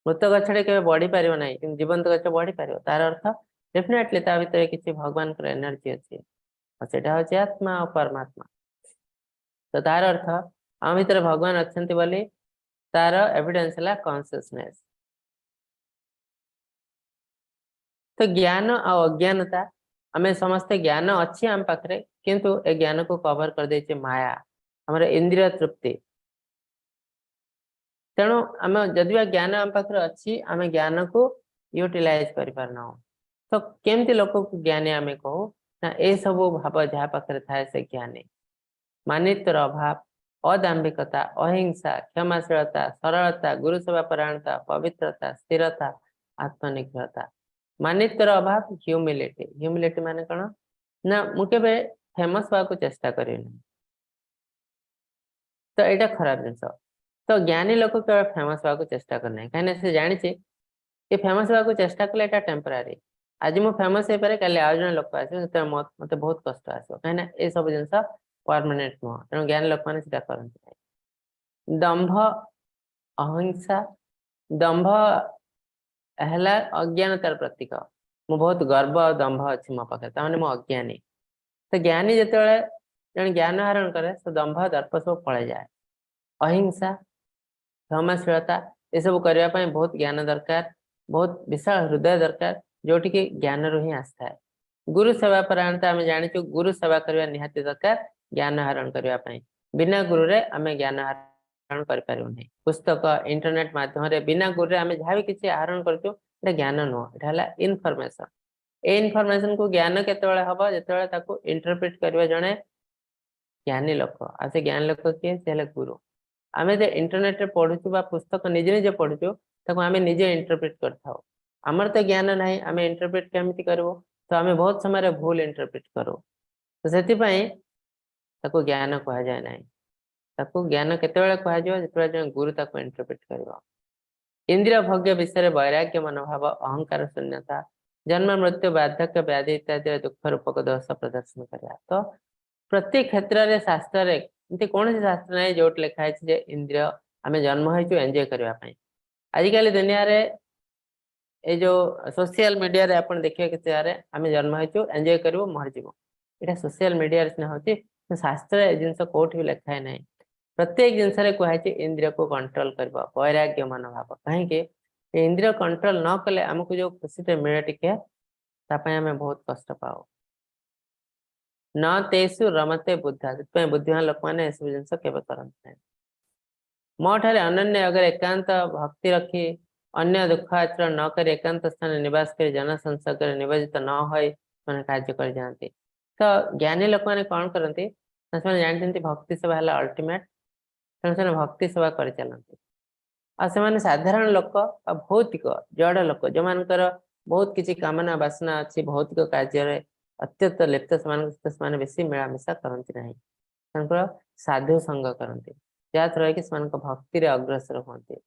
मृत गछटे के बढ़ी पार ना कि जीवंत गछ बढ़ी पार तार अर्थ डेफिनेटली ता भीतर किसी भगवान एनर्जी अच्छी सेटा हूँ आत्मा और परमात्मा तो तार अर्थ आम भीतर भगवान अच्छा बोली तार एविडेंस है कॉन्शियसनेस तो ज्ञान और अज्ञानता आम समस्ते ज्ञान अच्छी आम पाखे किंतु ए ज्ञान को कवर कर दे माया आम इंद्रिय तृप्ति तेणु आम जदि ज्ञान आम पाखे अच्छी आम ज्ञान को यूटिलाइज कर पारना तो केमती लोक को ज्ञानी आम कहू ना ए सब भाव जहाँ पाखे थाए से ज्ञानी मानितर अभाव अदाम्भिकता अहिंसा क्षमाशीलता सरलता गुरु सेवा परायणता पवित्रता स्थिरता आत्मनिग्रहता मानितर अभाव ह्यूमिलिटी माने कौन ना मुझे फेमस हवा चेष्टा करी तो यहाँ खराब जिनस तो ज्ञानी लोक केवल फेमस हवा चेष्टा करना कहीं से जानी ये फेमस हवा चेष्टा कले यहाँ टेम्परारी आज मुझे फेमस हो पारे कल आज जन लोक आस मत बहुत कष्ट आस कहीं ये सब जिन परमानेंट नुह तेणु ज्ञान लोक मैंने करते दंभ अहिंसा दंभ है अज्ञानतार प्रतीक मु बहुत गर्व और दंभ अच्छी मो पाखे मु अज्ञानी तो ज्ञानी जिते जन ज्ञान आहरण करे तो दंभ दर्प सब पड़े जाए अहिंसा क्षमाशीलता ये सब करने बहुत ज्ञान दरकार बहुत विशाल हृदय दरकार जोटि कि ज्ञान रू ही आसता है गुरु सेवा परायणता आम जाचु गुरु सेवा करने निहाती दरकार ज्ञान आहरण करने बिना गुरु रे आम ज्ञान आहरण कर पुस्तक इंटरनेट माध्यम बिना गुरु आम जहाँ भी किसी आहरण कर एटा ज्ञान नुह एटा इनफॉरमेशन ए इनफॉरमेशन को ज्ञान केतेबेले हबो जेतेबेले ताको इंटरप्रेट करबा जणे ज्ञानी लोक आ से ज्ञान लोक किए से हेले गुरु आमे जे इंटरनेट रे पढुछु बा पुस्तक निजे निजे पढुछु ताको आमे निजे इंटरप्रेट करथाओ हमर तो ज्ञान नाही आमे इंटरप्रेट केमिति करबो तो आमे बहुत समय रे भूल इंटरप्रेट करो तो सेति पई ताको ज्ञान कहा जाय नाही ताको ज्ञान केतेबेले कहा जाय जेतेबेले जण गुरु ताको इंटरप्रेट करबो इंद्रिय भोग्य विषय वैराग्य मनोभाव अहंकार शून्यता जन्म मृत्यु बार्धक्य व्याधि इत्यादि दुख रूपक दोष प्रदर्शन करा तो प्रत्येक क्षेत्र रे शास्त्र रे एमती कौन शास्त्र नहीं जो लिखा है इंद्रिय आम जन्म हो एंजॉय करने आजिकल दुनिया रे ये जो सोशल मीडिया रे अपन देखिए कि आम जन्म हो एंजॉय कर मरजीव यहाँ सोशल मीडिया सिना होची शास्त्र जिनस कौट भी लिखाए ना प्रत्येक जिनस कहुई इंद्रिय को कंट्रोल कर वैराग्य मनोभाव कहीं इंद्रिय कंट्रोल न कले आमको जो खुशी मिले टिके आम बहुत कष्ट पाओ न तेसु रमते बुद्धा बुद्धिमान लोक मैंने सब जिन करते मो ठारे अनन्य अगर एकांत भक्ति रखी अन्य दुख आचरण न कर एकांत स्थान निवास कर जन संसर्ग नियोजित न हो कार्य कर जाती तो ज्ञानी लोक मैंने कौन करती जानते भक्ति सेवा है अल्टीमेट तेणु भक्ति सेवा कर चलती आने साधारण लोक भौतिक जड़ लोक जो मानकर बहुत किसी कामना वासना अच्छी भौतिक कार्य अत्यंत लिप्त से बेसी मिलामिशा करती ना साधु संग करती जहाँ कि भक्ति अग्रसर होती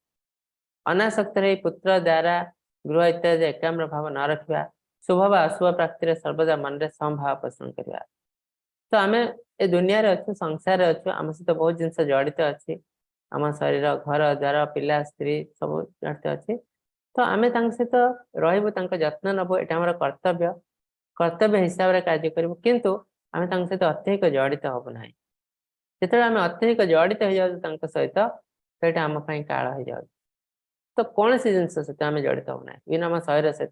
अनासक्त रही पुत्र द्वारा गृह इत्यादि एकाम्र भाव न रखा शुभ व अशुभ प्राप्ति सर्वदा मन में समभाव पोषण करवा तो आम ए दुनिया अच्छु संसार अच्छु आम सहित बहुत जिन जड़ित अच्छी आम शरीर घर द्वार पिला स्त्री सब जड़ित अच्छी तो आम सहित रू जत्न नबू यहाँ कर्तव्य कर्तव्य हिसाब से कार्य करूँ किंतु आम सहित अत्यधिक जड़ित हबू ना जो आम अत्यधिक जड़ित हो जाऊँ सहित तो यहाँ आम काल हो जाए तो कौन सी जिन सहित आम जड़ित हबू ना इवन आम शरीर सहित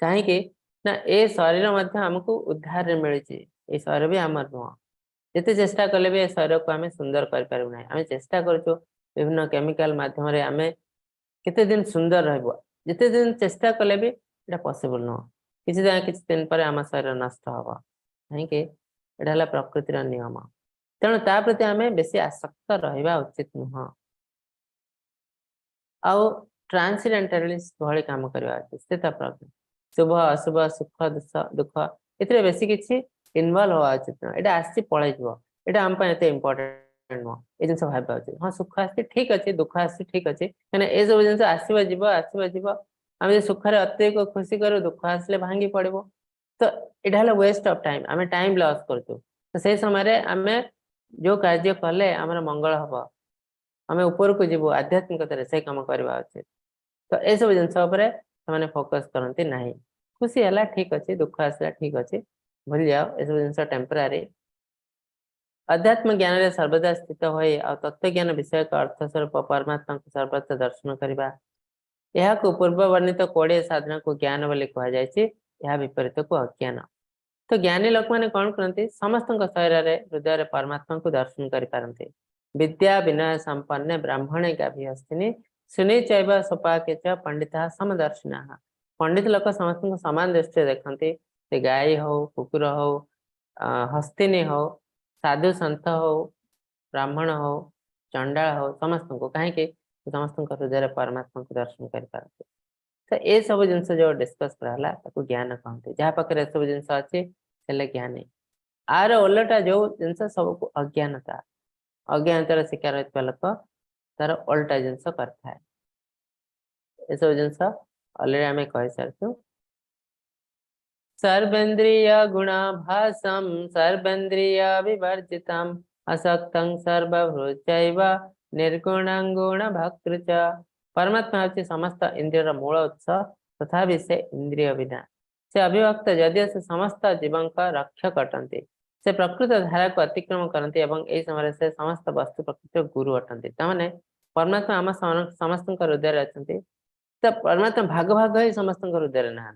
कहीं ना ए शरीर आमको उद्धार मिली ये शरीर भी आम नुह जिते चेष्टा कले भी शरीर को आम सुंदर करना आम चेष्टा करूँ विभिन्न केमिकल माध्यम आम केते दिन सुंदर रते दिन चेष्टा कले भी ये पॉसिबल नुह किसी दिन पर आम शरीर नष्ट हम कहीं यहाँ प्रकृतिर नियम तेणु ता प्रति आम बेसी आसक्त रहा उचित नुह आउ ट्रांसीडेंटलिस्ट भली काम करवा उचित स्थित प्रज्ञ शुभ अशुभ सुख दुख ए बेसी किसी इनवल्व हवा उचित नुह यहाँ आसी पलि यहाँ आम इम्पोर्टेंट नुह ये जिन भाव उचित हाँ सुख आसी ठीक अच्छे दुख आसी ठीक अच्छे कहीं ये सब जिन आसव आम सुख अत्यधिक खुशी करूँ दुख आसले भांगी पड़ो तो यहाँ वेस्ट ऑफ टाइम आम टाइम लॉस करूँ तो से समय आम जो कार्य कले आम मंगल हम आम ऊपर को जीव आध्यात्मिकता से कम करवा उचित तो ये सब जिन फोकस करती ना खुशी है ठीक अच्छे दुख आसला ठीक अच्छे भूल जाओ ये सब जिन टेम्परारी अध्यात्म ज्ञान रे सर्वदा स्थित हो तत्व ज्ञान विषय अर्थ स्वरूप परमात्मा को सर्वत्र दर्शन करवा यह पूर्व वर्णित 20 साधना को ज्ञान बोली कह विपरीत को अज्ञान तो ज्ञानी लोक मैंने कौन करती समस्त शरीर हृदय परमात्मा को दर्शन करते विद्या विनय संपन्न ब्राह्मणे गाभिहस्तिनी सुनी चैव सोपाके च पंडिता समदर्शिना पंडित लोक समस्त समान दृष्टि देखते से गाय हो कुकुर हो हस्तिनी हो साधु संत हो ब्राह्मण हो चंडाल हो समस्त को कहीं समस्त हृदय परमात्मा को दर्शन करते तो ये सब जिन जो डिस्कस कराला ज्ञान कहते जहाँ पाखे सब जिन अच्छे ज्ञानी आर ओलटा जो जिन सब अज्ञानता अज्ञानतार शिकार होता लोक तार ओल्टा जिन करता है ये सब जिन अलरेडी आम कही सारी सर्वेन्द्रिय गुणाभासम सर्वेन्द्रिय विवर्जितम असक्तं सर्वभूतैव निर्गुणं गुण भक्त परमात्मा हूँ समस्त इंद्रियर मूल उत्स तथापि से इंद्रिय बिना से अभिभक्त जदिव से समस्त जीवन का रक्षक अटंती से प्रकृत धारा को अतिक्रम करती यही समय से समस्त वस्तु प्रकृति गुरु अटंती तमाने परमात्मा आम समस्त हृदय अच्छा तो परमात्मा भाग भाग ही समस्त हृदय ना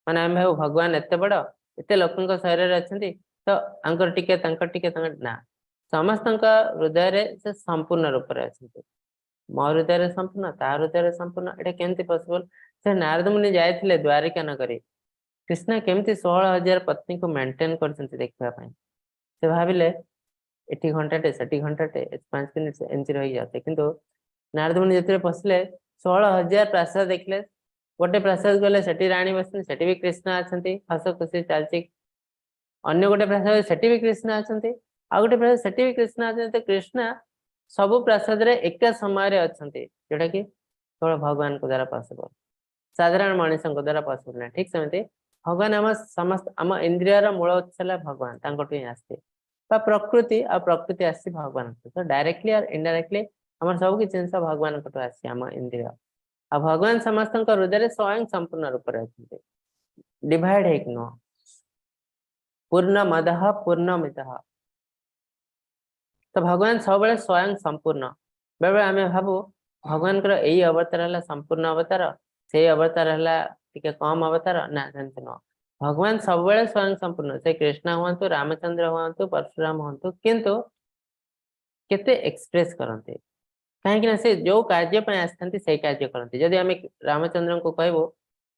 माने आम भाव भगवान एत बड़ एत लोक शरीर अच्छा तो आंकर टिके ना समस्त हृदय से संपूर्ण रूप से अच्छा मो हृदय संपूर्ण ता हृदय संपूर्ण एटा केमती पॉसिबल से नारद मुनि जाइथिले द्वारिका नगरी कृष्ण केमती 16,000 पत्नी को मेंटेन करछन्ती देखबा पई से भाबिले एठी घंटाटे सेठी घंटाटे 5 मिनिट एमती रही जाते किंतु नारद मुनि जते पसले 16,000 प्रासाद देखले गोटे प्रासाद गले सेठी रानी बसनी सेठी भी कृष्ण आछन्ती हस खुशी चालची अन्य गोटे प्रासाद सेठी भी कृष्ण आछन्ती आ गोटे प्रासाद सेठी भी कृष्ण आछन्ती कृष्ण सब प्रासाद रे एक समय रे अछन्ती जेटा कि केवल भगवान को द्वारा पॉसिबल साधारण मनुष्य को द्वारा पॉसिबल ना ठीक सेमती भगवान आम समस्त आम इंद्रियर मूल उत्स भगवान तांकटु ही आस्ते बा प्रकृति आ प्रकृति आसी भगवान तो डायरेक्टली और इनडायरेक्टली हमर सब कि जिंस भगवान कटु आसी आम इंद्रिय आ भगवान समस्त हृदय स्वयं संपूर्ण रूप रे अछन्ती डिवाइड है कि न पूर्ण मदः पूर्णमितः तो भगवान सब स्वयं संपूर्ण बेले आम भाबू भगवान यही अवतार है संपूर्ण अवतार से अवतार है कम अवतार ना जानते न भगवान सब स्वयं संपूर्ण से कृष्ण हूँ रामचंद्र हूँ परशुराम हूँ किंतु केते एक्सप्रेस करते कहीं से जो कार्य आसते से कार्य करते जदि आम रामचंद्र को कहबू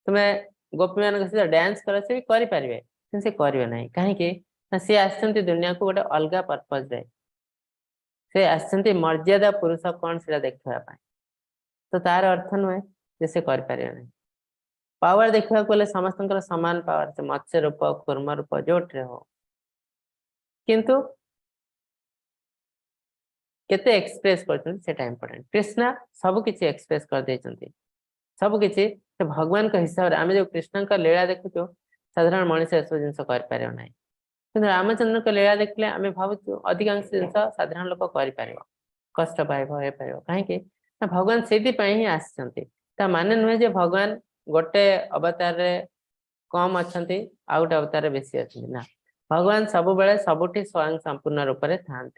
तुम्हें गोपी मान सहित डांस कर से भी करें से करेंगे ना कहीं सी आसती दुनिया को गोटे अलग पर्पज रे से आसती मर्यादा पुरुष कौन से देखा तो तार अर्थ नुहे जे से करें ना पावर देखा गले समस्त समान पावर से मत्स्य रूप कूर्म रूप जोटे हो किंतु केते एक्सप्रेस करता इम्पोर्टेंट कृष्ण सब किसी एक्सप्रेस कर देते सब किसी भगवान का हिसाब से आम जो कृष्ण का लीला देखु साधारण मनुष्य सब जिन कर ना कि रामचंद्र का लीला देखले आम भावुँ अधिकांश जिन साधारण लोक कर कष्ट पाइब कहीं भगवान से ही आसते माने नुहे जे भगवान गोटे अवतार रे कम अच्छा आ गोटे अवतार बेसी अच्छा ना भगवान सब बेले सबुठी स्वयं संपूर्ण रूप से था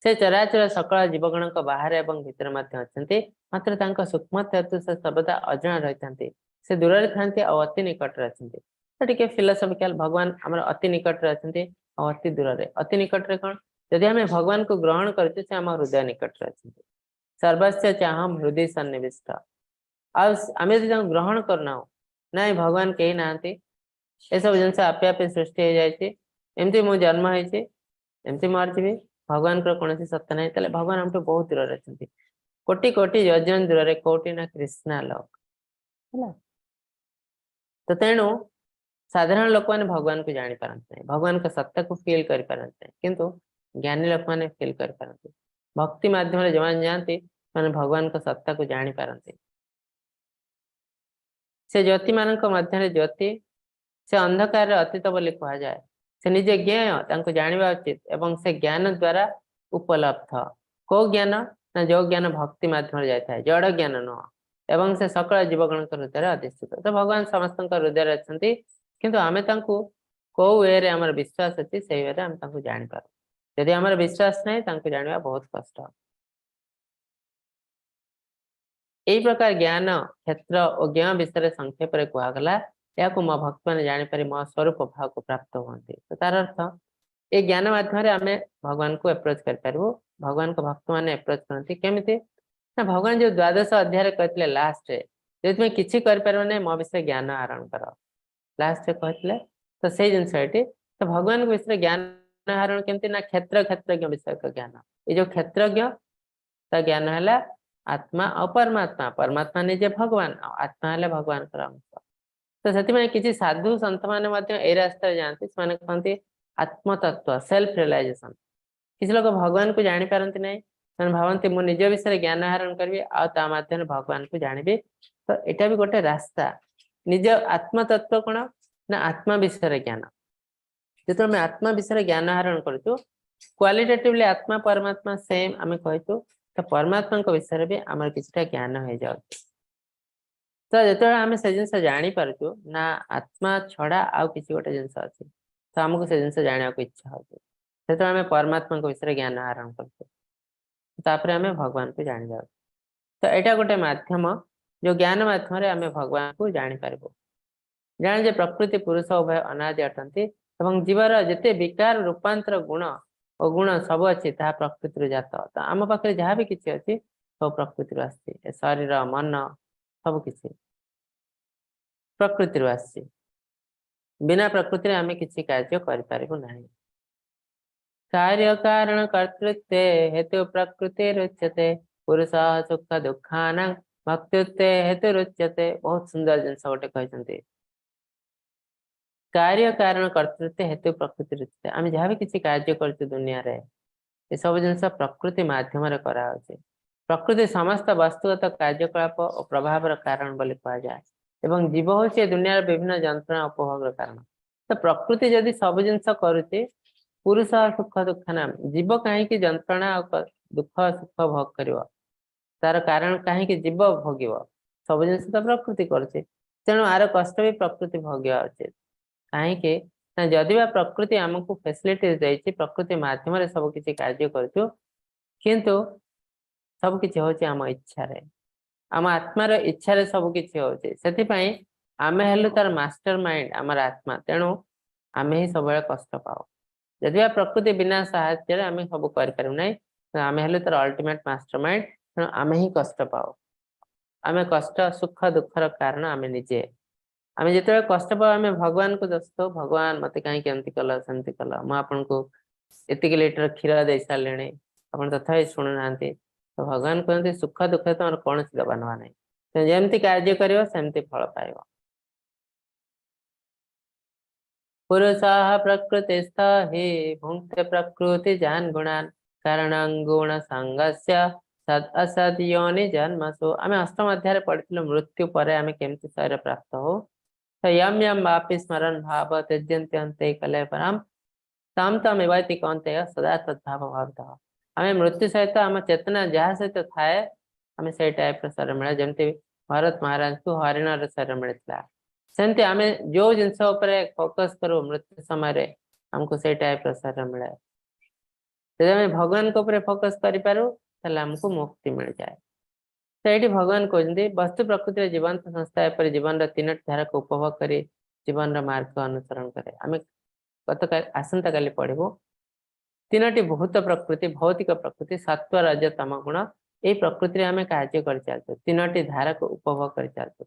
से चराचर सकल जीवगण बाहर एवं भितर मात्र सूक्ष्म हेतु से सर्वदा अजଣା रही से दूर था अति निकट अच्छा फिलोसफिकल भगवान आम अति निकट अच्छा अति दूर अति निकट कौन जदि आम भगवान को ग्रहण करते आम हृदय निकट अच्छा सर्वस्व चाहम हृदय सन्निविष्ट आम जो ग्रहण करना ना भगवान कहीं ना ये सब जिन आपे आपे सृष्टि हो जाए एमती मु जन्म होमती मरजी भगवान कौन सत्य ना भगवान हम बहुत दूर अच्छा कोटि कोटि यजन दूर कोटि ना कृष्णा लोक है तो तेणु साधारण लोक मैंने भगवान को जानी पारते भगवान का सत्ता को फील कर पारते किंतु ज्ञानी लोक मैंने फील कर पारते भक्ति माध्यम जो जाती मैंने भगवान का सत्ता को जानी पारते से ज्योति मान मध्य ज्योति से अंधकार अतीत बोली कह जाए से निजे ज्ञेय जाना उचित एवं से ज्ञान द्वारा उपलब्ध को ज्ञान ना जो ज्ञान भक्ति माध्यम जाए जड़ ज्ञान नुह एवं से सकल जीवगण हृदय अधिष्ठित तो भगवान समस्त हृदय अच्छा किंतु आम कौ वे आम विश्वास अच्छी से वे आम जापर जदि आम विश्वास ना जाना बहुत कष्ट यही प्रकार ज्ञान क्षेत्र और ज्ञान विषय संक्षेप कहगला या मो भक्त मैंने जापर मो स्वरूप भाव को प्राप्त होती तो तार अर्थ ये ज्ञान माध्यम आम भगवान को एप्रोच कर भगवान को भक्त मैंने एप्रोच करती केमी ना भगवान जो द्वादश अध्याय कहते लास्ट जो तुम्हें किसी कर मो विषय ज्ञान आहरण कर लास्ट कहते तो से जिन तो भगवान विषय ज्ञान आहरण केमती ना क्षेत्र क्षेत्रज्ञ विषय का ज्ञान ये जो क्षेत्रज्ञ ज्ञान है आत्मा और परमात्मा परमात्मा निजे भगवान आत्मा है भगवान अंश तो से किसी साधु सत मैंने रास्ते जाती से कहते आत्मतत्व सेल्फ रियलाइजेशन किसी लोग भगवान को जानी पारती ना भावती मु निज विषय ज्ञान आहरण करी आध्यम भगवान को जानी तो यहाँ भी गोटे रास्ता निज आत्मतत्व कौन ना आत्मा विषय ज्ञान जो आम आत्मा विषय ज्ञान आहरण करूँ क्वालिटेटिवली आत्मा परमात्मा सेम आम कहूँ तो परमात्मा विषय भी आम किसी ज्ञान हो जाए तो जो आम से जिन जापर ना आत्मा छड़ा आउ किसी गोटे जिन अच्छी तो आमको से जिन जाना इच्छा हो आम परमात्मा विषय ज्ञान आहरण करपर आम भगवान को जानी जाऊ तो यहाँ गोटे मध्यम जो ज्ञान माध्यम आम भगवान को जापर जाने प्रकृति पुरुष उभय अनादि अटंती जीवर जिते विकार रूपांतर गुण और गुण सब अच्छी ता प्रकृति जात तो आम पाखे जहाँ भी किसी अच्छी सब प्रकृति आसी शरीर मन सब किसी प्रकृति आसी बिना प्रकृति आम कि कार्य करें कार्य कारण कर्तृत्व हेतु प्रकृति रुच्यते पुरुष सुख दुखान भक्तृत्व हेतु रुच्यते बहुत सुंदर जिनस गोटे कहते कार्य कारण कर्तृत्व हेतु प्रकृति रुच्यते आम जहाँ भी किसी कार्य कर दुनिया रे ये सब जिनस प्रकृति माध्यम कराए प्रकृति समस्त वस्तुगत कार्यकलाप और प्रभाव कारण बोली कहुए एवं जीव हूँ दुनिया विभिन्न जंत्रणा उपभोग कारण तो प्रकृति जदि सब जिनस करुचे पुरुष सुख दुख नाम जीव कहीं जंत्रणा दुख सुख भोग कर तार कारण कहीं जीव भोग सब जिन तो प्रकृति करुचे तेणु आर कष्ट भी प्रकृति भोग्य उचित कहीं जदि प्रकृति आमको फैसिलिटी देती प्रकृति माध्यम सब किसी कार्य करूँ किंतु सब किसी हूँ आम इच्छा आम आत्मार इच्छा सब किसी होती आम हेलु तार मास्टर माइंड आमर आत्मा तेणु आम ही सब कष्ट पाओ जदि प्रकृति बिना साहाय्य आम सब करें आम हेलु तार अल्टीमेट मास्टर माइंड तेणु आम ही कष्ट पाओ आम कष्ट सुख दुखर कारण आम निजे आम जो कष्ट पाओ आम भगवान को दोष दो भगवान मत कहीं कल सेमती कल मुझे एतिक लिटर क्षीर दे सारे आप तथा शुणुना तो भगवान कहते सुख दुख तुम कौन दबा ना ना जमती कार्य करमती फल पाइब पुरुषाः प्रकृतिस्थ हि भुंक्ते प्रकृति जान गुणान कारण गुण संगस्य सद असद योनि जन्मसु आम अष्टम अध्याय पढ़ी मृत्यु पर आम केमती शरीर प्राप्त हो तो यम यम वापि स्मरण भाव त्यजन्ते अन्ते कले परम तम तम एवति कौन्तेय सदा तद्भाव भावतः आम मृत्यु सहित आम चेतना जहाँ सहित थाए आम से टाइप शरीर मिले जमती भरत महाराज को हरिण शरीर मिलता सेमती आम जो जिनस फोकस करूँ मृत्यु समय आमको से टाइप शरीर मिले जब भगवान को फोकस करूँ मुक्ति मिल जाए तो ये भगवान कहते वस्तु प्रकृति जीवंत संस्था एपर जीवन तीन धारा को उपभोग कर जीवन मार्ग अनुसरण करे आम गत आसंता काली पढ़ू तीन भूत प्रकृति भौतिक प्रकृति सत्व रज तम गुण यही प्रकृति आम कार्य कर चलते तीन धारा को उपभोग कर चलते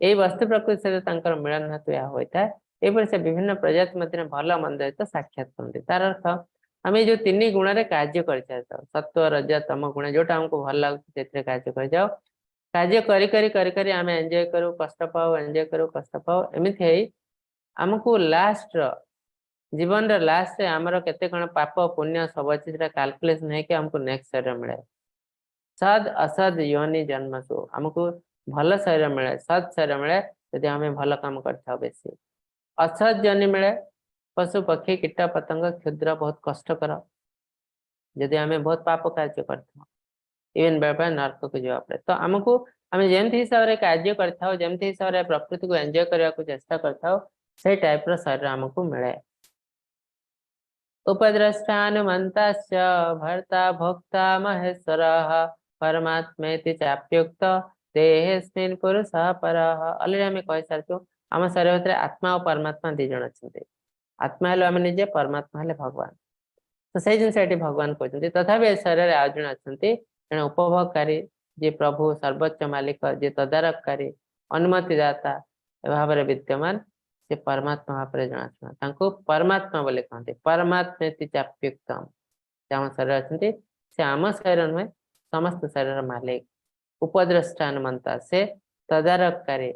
यही वस्तु प्रकृति सहित मिलन हेतु यह होता है यहपर से विभिन्न प्रजाति मध्य भल मंद सहित साक्षात करते तार अर्थ आम जो तीन गुण कार्य कर चलता सत्व रज तम गुण जोटा आमको भल लगे कार्य कर जाओ कार्य करी आम एंजॉय करूँ कष्ट पाओ एंजॉय करूँ कष्ट पाओ एमती आमको लास्ट जीवन लास्ट आमर केते कण पाप पुण्य सब अच्छी कैलकुलेशन है कि हमको नेक्स्ट शरीर मिले सद असद योनि जन्मसु आमको भल शरीर मिले सद शरीर मिले यदि आम भल काम कर बेसी असद जनि मिले पशु पक्षी कीट पतंग क्षुद्र बहुत कष्टकर जदि आम बहुत पाप कार्य कर इवेन बेबा नर्क को जावा पड़े तो आमको आम जमती हिसाब से कार्य करमती हिसाब से प्रकृति को एंजॉय करने को चेष्टा कर टाइप शरीर आमको मिले उपद्रष्टानुमंता भर्ता भोक्ता महेश्वर परमात्मेति चाप्युक्त देहेस्मिन् पुरुषः परः अलरेडी आम कहि सारछु आम शरीर भीतर आत्मा और परमात्मा दी जण अछंती आत्मा हेलो आम निजे परमात्मा हेले भगवान तो से जिनस ये भगवान कहते तथापि शरीर आउ जण अछंती तेणु उपभोगकारी जे प्रभु सर्वोच्च मालिक जे तदारखकारी अनुमतिदाता भाव विद्यमान से परमात्मा भाव जना परमात्मा बोले कहते परमात्मा चाप्युक्तम आम शरीर अच्छा से आम शरीर नुहे समस्त शरीर मालिक उपद्रष्टानुमंता से तदारखकारी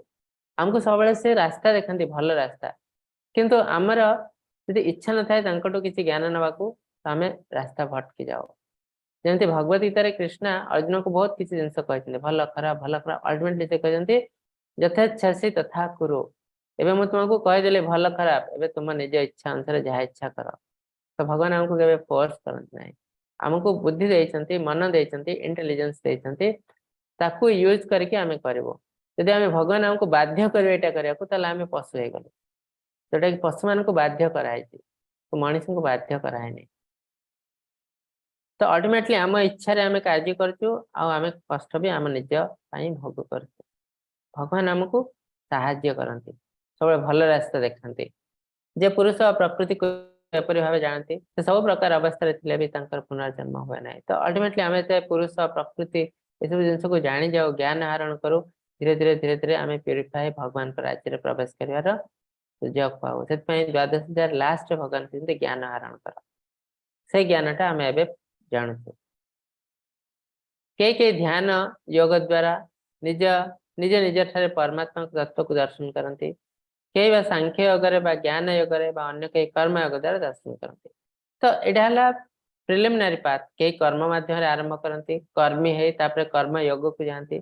आमको सब से रास्ता देखते भल रास्ता किंतु आमर यदि इच्छा न थाए किसी ज्ञान नवा तो आम रास्ता भटकी जाओ जमती भगवत गीता कृष्णा अर्जुन को बहुत किसी जिन कहते भल खराब अल्टीमेटली से कहते यथेच्छसी तथा कुरु एवं मुझे तुमको कहीदेली भल खराब एवं तुम निज इच्छा अनुसार जहाँ इच्छा कर तो भगवान आमको केवे फोर्स करते ना आमको बुद्धि देते मन देते इंटेलिजेंस देते ताकू यूज करके आम करूँ जदि आम भगवान आमको बाध्य करें आम पशु हो गलु जोटा कि पशु मान को बाध्य कराई तो मनीष को बाध्य कराए तो अल्टीमेटली आम इच्छा आम कार्य करचु आम कष्ट भी आम निज भोग कर भगवान आमको साहाय्य करती सब भल रास्ता देखते जे पुरुष प्रकृति को एपरि भाव जानती से सब प्रकार अवस्था थिले भी तांकर पुनर्जन्म हुए ना तो अल्टीमेटली आमे ते पुरुष प्रकृति ए सब जिंस को जानि जाओ ज्ञान आहरण करू धीरे धीरे आमे प्यूरिफाई भगवान को राज्य रे प्रवेश करिवार सुजोग पाऊ से द्वादश हजार लास्ट भगवान कहते ज्ञान आहरण कर से ज्ञानटा आमे एबे जानू के ध्यान योग द्वारा निज निज निज ठारे परमात्मा तत्व को दर्शन करती कई बा सांख्य योग ज्ञान योग अन्य कई कर्म योग द्वारा दर्शन करते तो यहाँ प्रिलिमिनारी पाथ कई कर्म माध्यम आरंभ करती कर्मी है कर्म योग को जाती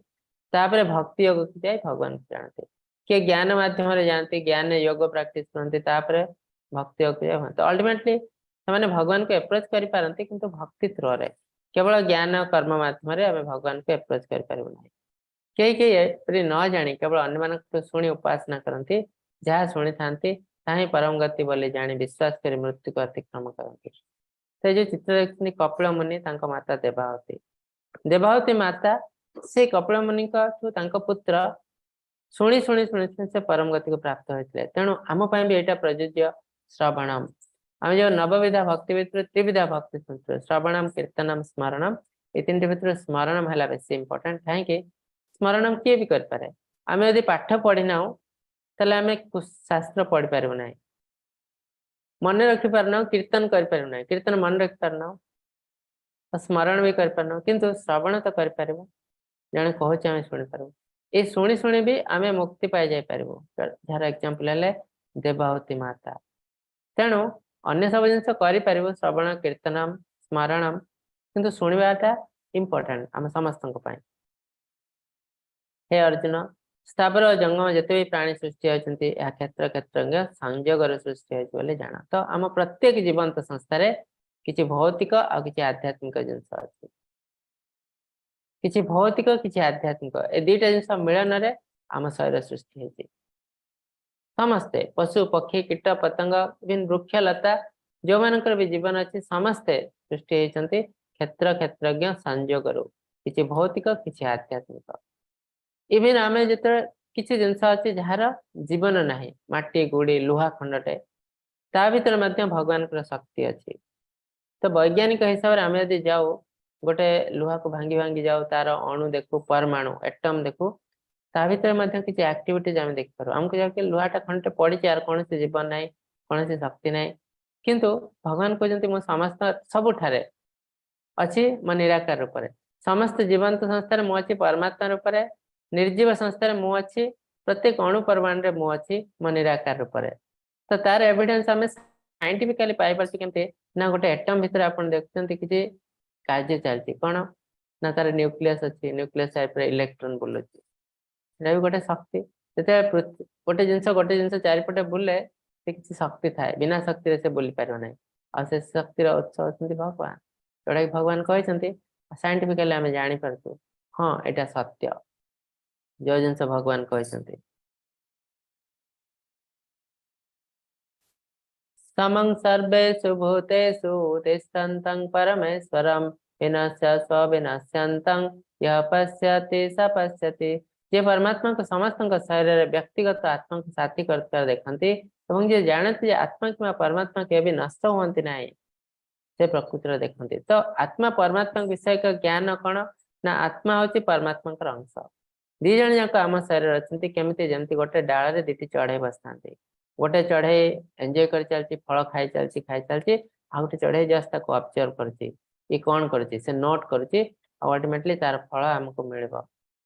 तापर भक्ति योग को जाए भगवान को जानते किए ज्ञान माध्यम जाती ज्ञान योग प्रैक्टिस करते भक्ति योग को जाए तो अल्टीमेटली से भगवान को एप्रोच करपारती किंतु भक्ति थ्रो रे केवल ज्ञान कर्म माध्यम भगवान को एप्रोच करें कई न जानी केवल अन्य शुणी उपासना करती जहाँ शुणी था परम गति बोली जानी विश्वास कर मृत्यु को अतिक्रम करती तो जो चित्र देखते कपिल मुनि माता देवावती माता से कपिल मुनि पुत्र शुणी शुणी शुणी से परम गति को प्राप्त होते तेणु आम भी यहाँ प्रযোज्य श्रवणम आम जो नवविधा भक्ति भितर त्रिविधा भक्ति सूत्र श्रवणम कीर्तनम स्मरणम ये तीन भितर स्मरणम है बेस इंपोर्टेंट कहीं स्मरणम किए भी करें आम यदि पाठ पढ़ीना ताले आम शास्त्र पढ़ पारू ना मन रखी पारना कीर्तन कर कीर्तन मन रखी पारना स्मरण भी कर पारना किंतु श्रवण तो कर जड़े कहचे आम शुणी पार ये शुणी शुणी भी आम मुक्ति पाई जाई पार जार एग्जांपल है देवावती माता तेणु अन्य सब जिन कर श्रवण कीर्तनम स्मरणम किंतु शुणवाटा इंपोर्टेंट आम समस्त हे अर्जुन स्थावर जंगम जिते भी प्राणी सृष्टि होती क्षेत्र क्षेत्र संजोगर सृष्टि होती जाना तो आम प्रत्येक जीवंत संस्था किसी भौतिक और किसी आध्यात्मिक जिनस अच्छी किसी भौतिक किसी आध्यात्मिक ए दुईटा जिनस मिलन में आम शरीर सृष्टि होती समस्ते पशु पक्षी कीट पतंग विभिन्न वृक्ष लता जो मानकर भी जीवन अच्छी समस्ते सृष्टि होती क्षेत्र क्षेत्रज्ञ संजोग किसी भौतिक किसी आध्यात्मिक इवेन आम जो किसी जिनस अच्छी जार जीवन ना माटी गुड़ी लुहा खंडटे ता भीतर भगवान शक्ति अच्छी तो वैज्ञानिक हिसाब से आम यदि जाऊ गोटे लुहा को भांगी भांगी जाऊ तार अणु देखू परमाणु एटम देखू ता भीतर किसी एक्टिविटीज आम देखिपार आमको जाके लुहाटा खंडटे पड़ी यार कौन जीवन ना कौन शक्ति ना किंतु भगवान कहते मु समस्त सबुठारे अच्छी मो निराकार रूप से समस्त जीवंत संस्था मु अच्छी परमात्मा रूप से निर्जीव संस्था मु अच्छी प्रत्येक अणु परमाणु मु अच्छी मो निराकार रूप से तो तार एविडेंस आम साइंटिफिकली पाई केमती ना गोटे एटम भीतर आप देखते किसी कार्य चलती कौन ना तार न्यूक्लियस अच्छी न्यूक्लियस टाइप इलेक्ट्रॉन बुलूची भी गोटे शक्ति जो गोटे जिन चारिपटे बुले किसी शक्ति थाए बिना शक्ति से बुली पार ना आ से शक्तिर उत्स अच्छा भगवान जोटा कि भगवान कहते साइंटिफिकली आम जापर हाँ यहाँ सत्य जो जिन भगवान कहते समं सर्वेषु भूतेषु तिष्ठन्तं परमेश्वरं विनश्य स्वविनश्यन्तं यः पश्यति स पश्यति जे परमात्मा को समस्त शरीर व्यक्तिगत आत्मा को साथी कर देखती जे जानते आत्मा कि परमात्मा के भी नष्ट होती ना से प्रकृति देखती तो आत्मा परमात्मा विषय का ज्ञान कौन ना आत्मा हूँ परमात्मा अंश दी जन जाक आम शरीर अच्छी केमी जमी गोटे डाल में दीटी चढ़ई बस था गोटे चढ़ई एंजॉय कर चलती फल खाई चलती आ गोटे चढ़ई जस्ट ऑब्जर्व कर कौन कर नोट करुच्ची अल्टीमेटली तार फल आमको मिल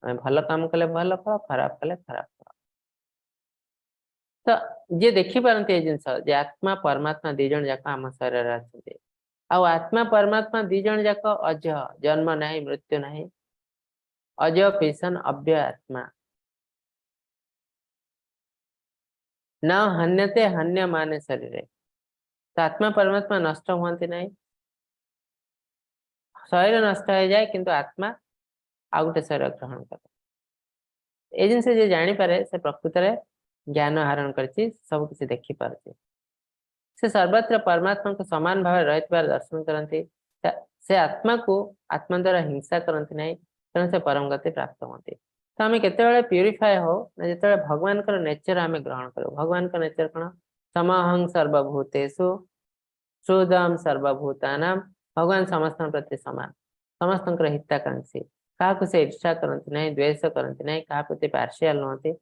भल काम कले भल फल खराब कले खराब फल तो जे देखी पारती जिनस आत्मा परमात्मा दी जन जाक आम शरीर अच्छे आत्मा परमात्मा दी जन जाक अज जन्म ना मृत्यु ना अज पिशन अव्यय आत्मा न हन्यते हन्य माने शरीर तो आत्मा परमात्मा नष्ट हुआ ना शरीर नष्ट हो जाए किंतु आत्मा आ गोटे शरीर ग्रहण करे जिन से जानीपे से प्रकृत ज्ञान आहरण कर सब किसी देखिपार से सर्वत्र परमात्मा को समान भाव रही दर्शन करती से आत्मा को आत्मा द्वारा हिंसा करती ना तेणु से परम गति प्राप्त होती तो आम केत प्यूरीफाए हो जो भगवान नेचर आम ग्रहण करूँ भगवान नेचर कौन समहं सर्वभूतेषु सुहृदम सर्वभूतानां भगवान समस्त प्रति समान समस्त हिताकांक्षी क्या से ईर्षा करती ना द्वेष करती ना क्या प्रति पार्शियल नुहति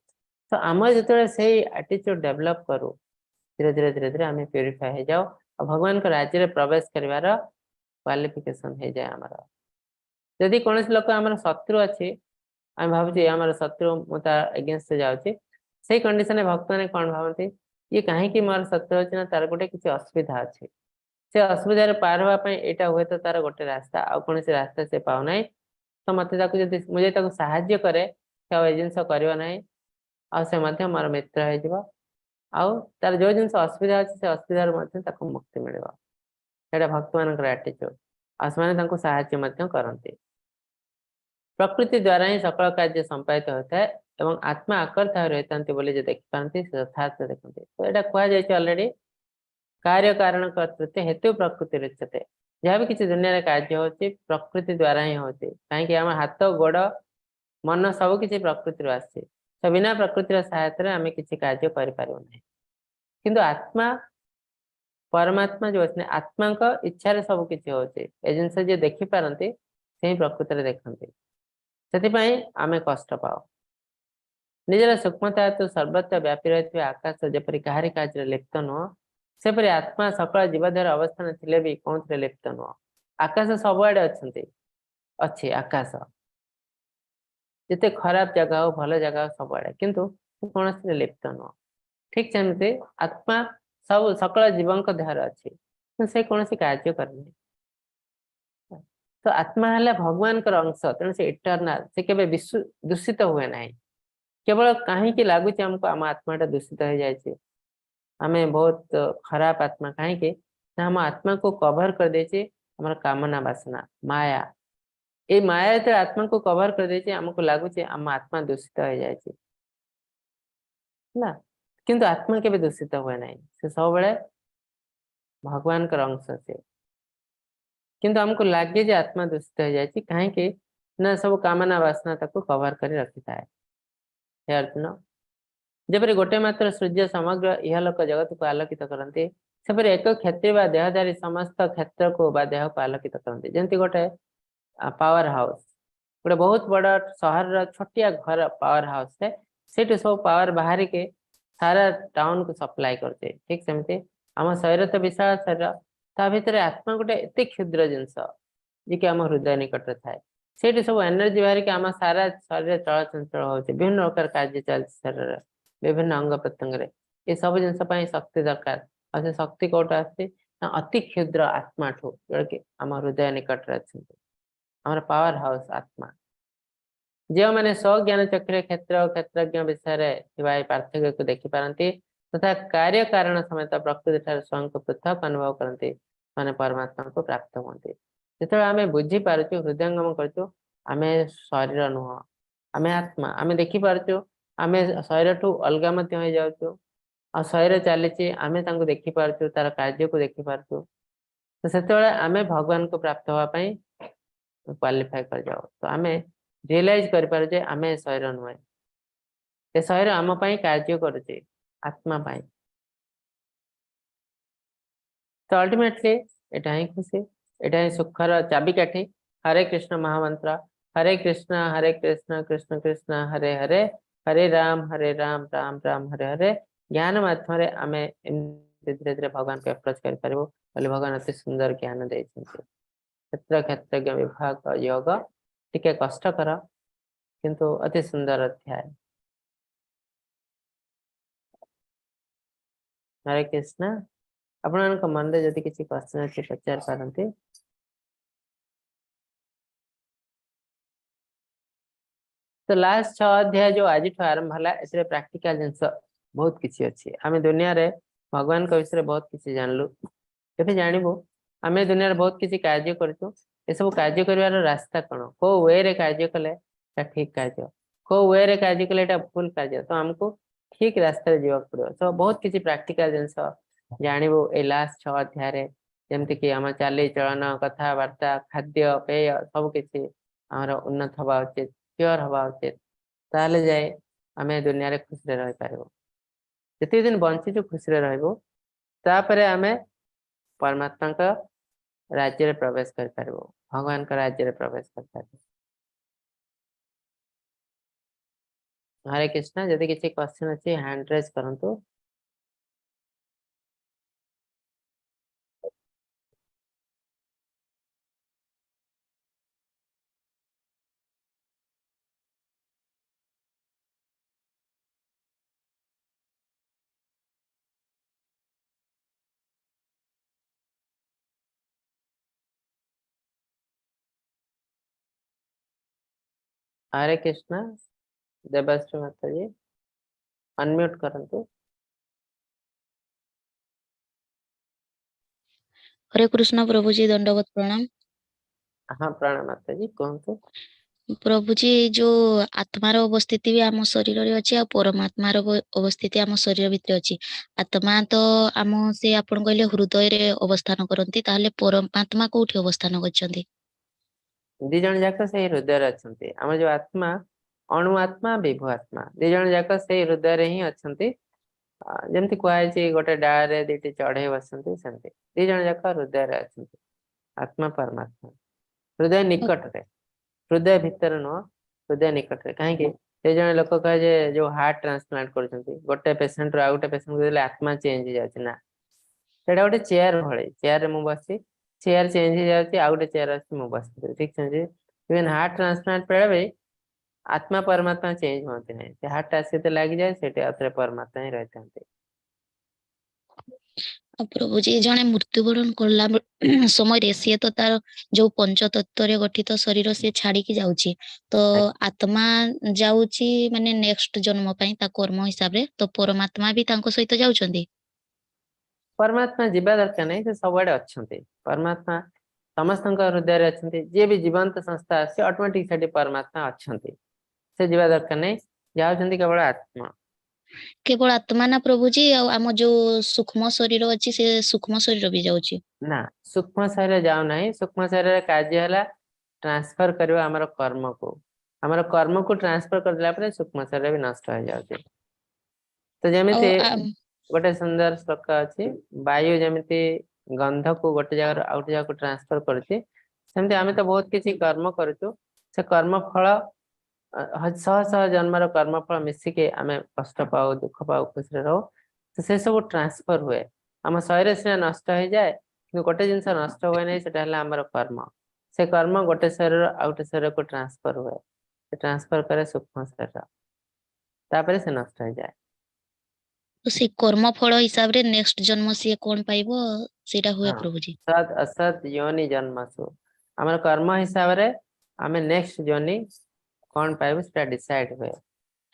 तो आम जो से एटीट्यूड डेवलप करूँ धीरे धीरे धीरे धीरे आम प्यूरीफाई हो जाओ और भगवान को राज्य में प्रवेश कर क्वालिफिकेशन हो जाए आमर जदि कौन लोक आम शत्रु अच्छी आम भावी आम शत्रु मुझे एगेन्स्ट जाऊँगी से कंडीशन भक्त मैंने कौन भावती ये कहीं मोर शत्रु अच्छी ना तार गोटे किसी असुविधा अच्छी से असुविधा पार हाँपाई यहाँ हुए तो तार गोटे रास्ता आउ कौन रास्ता से पाऊना तो मत मुझे साहाଯ୍य करे जिनस करना आ से मोर मित्र हो आउ तार जो जिन असुविधा अच्छे से असुविधार मुक्ति मिल भक्त मान एटीट्यूड आने साहाଯ୍य करते प्रकृति द्वारा ही सकल कार्य संपादित होता है एवं आत्मा आकर्षित रहते बोली जो देखी पारती यथार्थ देखते तो यहाँ कहुई अलरेडी कार्य कारण कर्तृत्व हेतु प्रकृति उच्यते जहाँ भी किसी दुनिया कार्य होची प्रकृति द्वारा ही होची कहीं आम हाथ गोड़ मन सब किसी प्रकृति आसी तो बिना प्रकृतिर सहायता आम किसी कार्य करें किंतु आत्मा परमात्मा जो अच्छे आत्मा का इच्छा सब किसी होचे ए जिनस जी देखी पारती से प्रकृति देखते से आम कष्ट पाओ निजर सूक्ष्मता तो सर्वत्र व्यापी रही आकाश जपरी कहारी कार्य लिप्त नुह सेपरी आत्मा सकल जीवधार अवस्थान थिले भी कौन लिप्त नुह आकाश सबुआड़े अच्छे आकाश जिते खराब जगह हो भल जगह सबुआड़े किंतु कौन लिप्त नुह ठीक सेमती आत्मा सब सकल जीवन देहर अच्छी से कौन कार्य करनी तो आत्मा है भगवान का अंश तेणु से इटरनाल से केवे दूषित हुए ना केवल कहीं लगुच आमको आम आत्माटा दूषित हो जाए आम बहुत खराब आत्मा कहीं आम आत्मा को कवर कर देचे आम कामना वासना माया ये माया जो आत्मा को कवर कर देचे आमको लगुच आम आत्मा दूषित हो जाए ना किंतु आत्मा केवे दूषित हुए ना से सब बड़े भगवान का अंश से किंतु हमको लगे जे आत्मा दूषित हो जाए कहीं ना सब कामना वासना ताको कवर कर रखी था अर्जुन जपरी गोटे मात्र सूर्य समग्र इहलोक जगत को आलोकित करते सेपरी एक क्षत्रिय व देहधारी समस्त क्षेत्र को देह को आलोकित करते जमती गोटे पावर हाउस गोटे बहुत बड़ सहर छोटिया घर पावर हाउस है से सब पावर बाहर के सारा टाउन को सप्लाई करते ठीक सेमती आम शरीर तो विशाल शरीर ता भीतर आत्मा गोटे एत क्षुद्र जिनस जी कि आम हृदय निकट थाए से सब एनर्जी बाहर के आम सारा शरीर चलचंचल हो विभिन्न प्रकार कार्य चलती शरीर विभिन्न अंग प्रत्यंग ये सब जिन शक्ति दरकार और से शक्ति कौट आसती अति क्षुद्र आत्मा ठू जोड़ा कि आम हृदय निकट अच्छे आम पावर हाउस आत्मा जो मैंने स्वज्ञान चक्र क्षेत्र और क्षेत्रज्ञ विषय पार्थक्य को देखी पारती तथा कार्य कारण समेत प्रकृति ठार स्वयं को पृथक अनुभव करते माने परमात्मा को प्राप्त होते जो आम बुझी पार्चु हृदयंगम करचु आम शरीर नुह आम आत्मा आम देखी पार्चु आम शरीर ठू अलग जाऊँ आ शरीर चली आम देखी पार्चु तार कार्य को देखी पार्चु तो से आम भगवान को प्राप्त होगापाई क्वालिफाई कर जाओ तो आम रियलाइज कर आम शरीर नुहे ये शरीर आम कार्य करुचे आत्मा पाई तो अल्टीमेटली एटा ही खुशी एटा ही सुखर चाबिकाठी हरे कृष्ण महामंत्र हरे कृष्ण कृष्ण कृष्ण हरे हरे हरे राम राम राम हरे हरे ज्ञान माध्यम आम धीरे धीरे भगवान को अप्रोच कर भगवान अति सुंदर ज्ञान दे क्षेत्र क्षेत्रज्ञ विभाग योग टिके कष्टकर किंतु अति सुंदर अध्याय हरे कृष्ण आपण मन में जदि किसी क्वेश्चन अच्छे पचार पारती तो लास्ट 6 अध्याय जो आज आरंभ है प्रैक्टिकल जिनस बहुत किसी अच्छी आम दुनिया रे भगवान का विषय बहुत किसी जानलु ये जानबू आम दुनिया बहुत किसी कार्य करूँ ये सब कार्य कर रास्ता कौन को वे रे कार्य कले ठीक कार्य को वे रे कार्य कले भूल कार्य तो आमको ठीक रास्ता जावाक पड़ो तो बहुत किसी प्रैक्टिकल जिनस जानबू ए लास्ट 6 अध्याय जमती कि आम चाली चलन कथबार्ता खाद्य पेय सब किसी आमर उन्नत हवा उचित प्योर हवा उचित ताले जाए आम दुनिया खुशी रही पार जिते दिन बंचीचु खुशी रहा आम परमात्मा का राज्य रे प्रवेश कर पारिबो भगवान का राज्य रे प्रवेश कर पारिबो। हरे कृष्णा जदि किसी क्वेश्चन अछि हैंड रेज करंतु। हरे कृष्णा देवश्री माता जी अनम्यूट करंतु। हरे कृष्ण प्रभु जी दंडवत प्रणाम। हाँ प्रणाम माता जी कहंतु। प्रभु जी जो आत्मार अवस्थिति भी आम शरीर रे अछि आ परमात्मार अवस्थिति आम शरीर भितर अछि। आत्मा तो आम से आपण कहले हृदय रे अवस्थान करंती ताहले परमात्मा कोठी अवस्थान करछंती? दी जन जाक से हृदय रे अछंती हम जो आत्मा अणु आत्मा विभु आत्मा दी जन जाक से हृदय रे ही अछंती। जेमति कहै छी गोटे डाळ रे दिटी चढ़े बसंती सेमति दी जन जाक हृदय रे अछंती आत्मा परमात्मा हृदय निकट रे हृदय भीतर न हृदय निकट रे काहे कि से जने लोक कहे जे जो हार्ट ट्रांसप्लांट करछंती गोटे पेशेंट रो आ गोटे पेशेंट को देले आत्मा चेंज हो जाछि ना सेटा गोटे चेयर भळे चेयर रे मु बसछि चेयर चेंज हो जाछि आ गोटे चेयर अछि मु बसछि ठीक छै इवन हार्ट ट्रांसप्लांट पेळे आत्मा परमात्मा चेंज होते नहीं से हार्ट आसे लग जाए सेटे आत्रे परमात्मा ही रहते हैं। प्रभु जी जने मृत्युवरण करला समय रे से तो तार जो पंच तत्व रे गठित शरीर से छाड़ी की जाउची तो आत्मा जाउची माने नेक्स्ट जन्म पई ता कर्म हिसाब रे तो परमात्मा भी तांको सहित जाउचंदी। परमात्मा जीवा दरकार नहीं से सबआडे अच्छंती परमात्मा समस्त हृदय रे अच्छंती जे भी जीवंत संस्था से ऑटोमेटिक सेठी परमात्मा अच्छंती से जीवा दरकार नहीं जाउचंती केवल आत्मा केवल आत्मा ना प्रभु जी आम जो सूक्ष्म शरीर अछि से सूक्ष्म शरीर भी जाउची ना सूक्ष्म शरीर जाउ नहीं सूक्ष्म शरीर कार्य हला ट्रांसफर करबा हमर कर्म को ट्रांसफर कर दिला परे सूक्ष्म शरीर भी नष्ट हो जाउची तो जेमिति गोटे सुंदर श्लोक अछि वायु जेमिति गंध को गोटे जगह आउट जगह को ट्रांसफर करछि सेमति आमे तो बहुत किछि कर्म करछु से कर्म फल शह शह जन्मर कर्म फल मिसी के आमे कष्ट पाऊ दुख पाऊ खुश रहो तो से सब ट्रांसफर हुए आम शरीर से नष्ट हो जाए कि गोटे जिनस नष्ट हुए नहीं सेटा हला हमर कर्म से कर्म गोटे शरीर आउट शरीर को ट्रांसफर हुए ट्रांसफर करे सूक्ष्म शरीर तापरे से नष्ट हो जाए तो से कर्म फल हिसाब रे नेक्स्ट जन्म से कोन पाइबो सेटा हुए हाँ प्रभु जी सत असत योनि जन्मसु हमर कर्म हिसाब रे आमे नेक्स्ट योनि कोन पाइबो सेटा डिसाइड हुए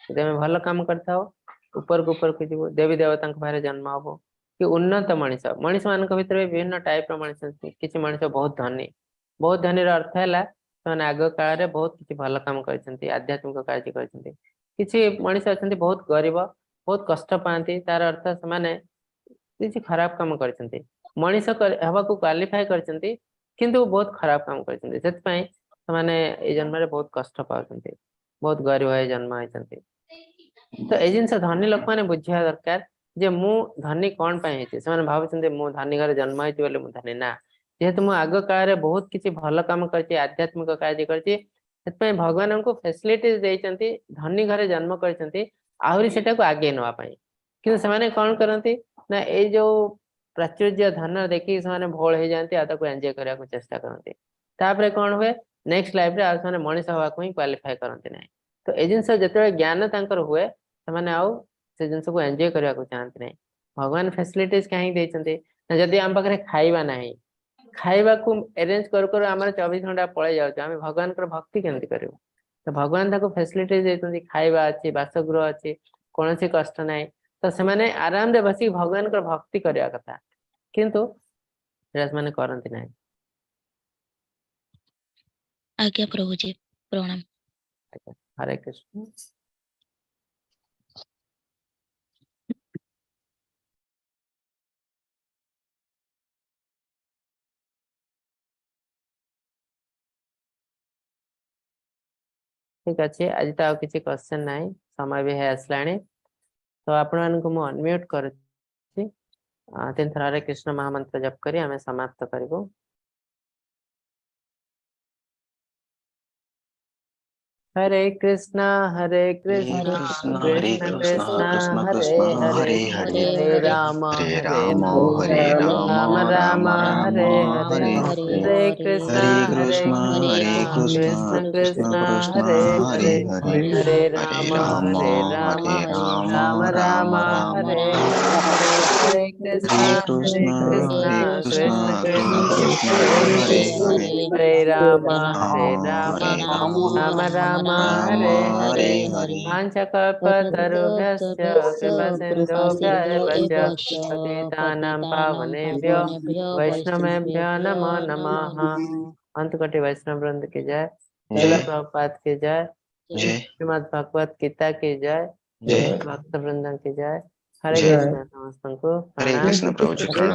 यदि आमे भलो काम करथाओ ऊपर को जीवो देवी देवता बारे जन्म हबो कि उन्नत मनीष मनीष मान भीतर विभिन्न टाइप रो मनीष किछि मनीष बहुत धनी रो अर्थ हैला माने आगो काल रे बहुत किछि भलो काम करछंती आध्यात्मिक कार्य करछंती किछि मनीष अछंती बहुत गरीब बहुत कष्ट पाती तार अर्थ से माने किछि खराब काम करछंती मनीष हवा को क्वालिफाई करछंती किंतु बहुत खराब काम करछंती सेत पई माने ए जन्म रे बहुत कष्ट पाउछंती बहुत गरीब है जन्म आइछंती तो ए जिनस धनी लोक माने बुझिया दरकार जे मु धनी कोन पई हेछि से माने भाबुछंती मु धनी घर जन्म आइछि बोले मु धनी ना जेहेतु मु आगो काल रे बहुत किछि भलो काम करछि आध्यात्मिक कार्य करछि सेत पई भगवान हमको फैसिलिटीज देइछंती धनी घरे जन्म करछंती आहुरी सेटा को आगे नवा पई किंतु से माने कोन करंती ना ए जो प्राचुर्य धन देखि से भोल हो जाती आ एंजॉय करने को चेष्टा करते तापर कौन हुए नेक्स्ट लाइफ रे आ मनीष हवा को ही क्वालिफाई करते ना तो ए जिनस जो ज्ञान तांकर हुए से जिनस को एंजॉय करने को चाहते ना भगवान फैसिलिटीज कहीं देते जदि आम पाखे खाइबा ना खाइबा को अरेंज कर आम 24 घंटा पड़े जाऊँ आम भगवान भक्ति केमती करूँ तो भगवान फैसिलिटीज देते खाइबा अच्छी बासगृह अच्छी कौन कष्ट ना तो से आराम दे बस भगवान भक्ति करने कथा किंतु माने करंती नहीं। आज्ञा प्रभु जी प्रणाम। हरे कृष्ण। ठीक अच्छे आज तो आउ किसी क्वेश्चन नहीं समय भी है आसलाणी तो आपण मानक मु अनम्यूट कर तीन थर हरे कृष्ण महामंत्र जप करी आमे समाप्त करिबो। हरे कृष्णा कृष्ण कृष्ण कृष्ण कृष्ण हरे हरे हरे हरे राम हरे हरे राम हरे राम राम राम राम हरे हरे हरे हरे कृष्णा कृष्ण कृष्ण कृष्ण कृष्ण कृष्ण हरे हरे हरे हरे हरे हरे राम राम राम हरे राम राम राम राम हरे हरे हरे हरे कृष्ण कृष्ण कृष्ण कृष्ण हरे हरे हरे हरे हरे राम राम हरे राम राम राम राम हरे हरे हरे हरे वाञ्छकल्पतरुभ्यश्च कृपासिन्धुभ्य एव च पतितानां पावनेभ्यो वैष्णवेभ्यो नमो नमः। अंतकोटि वैष्णव वृंद की जय, श्रील प्रभुपाद की जय, जय श्रीमद् भगवत गीता की जय, जय भक्त वृंद की जय। हरे जय कृष्ण। समस्त को हरे प्रणाम। कृष्ण प्रभु जी प्रणाम।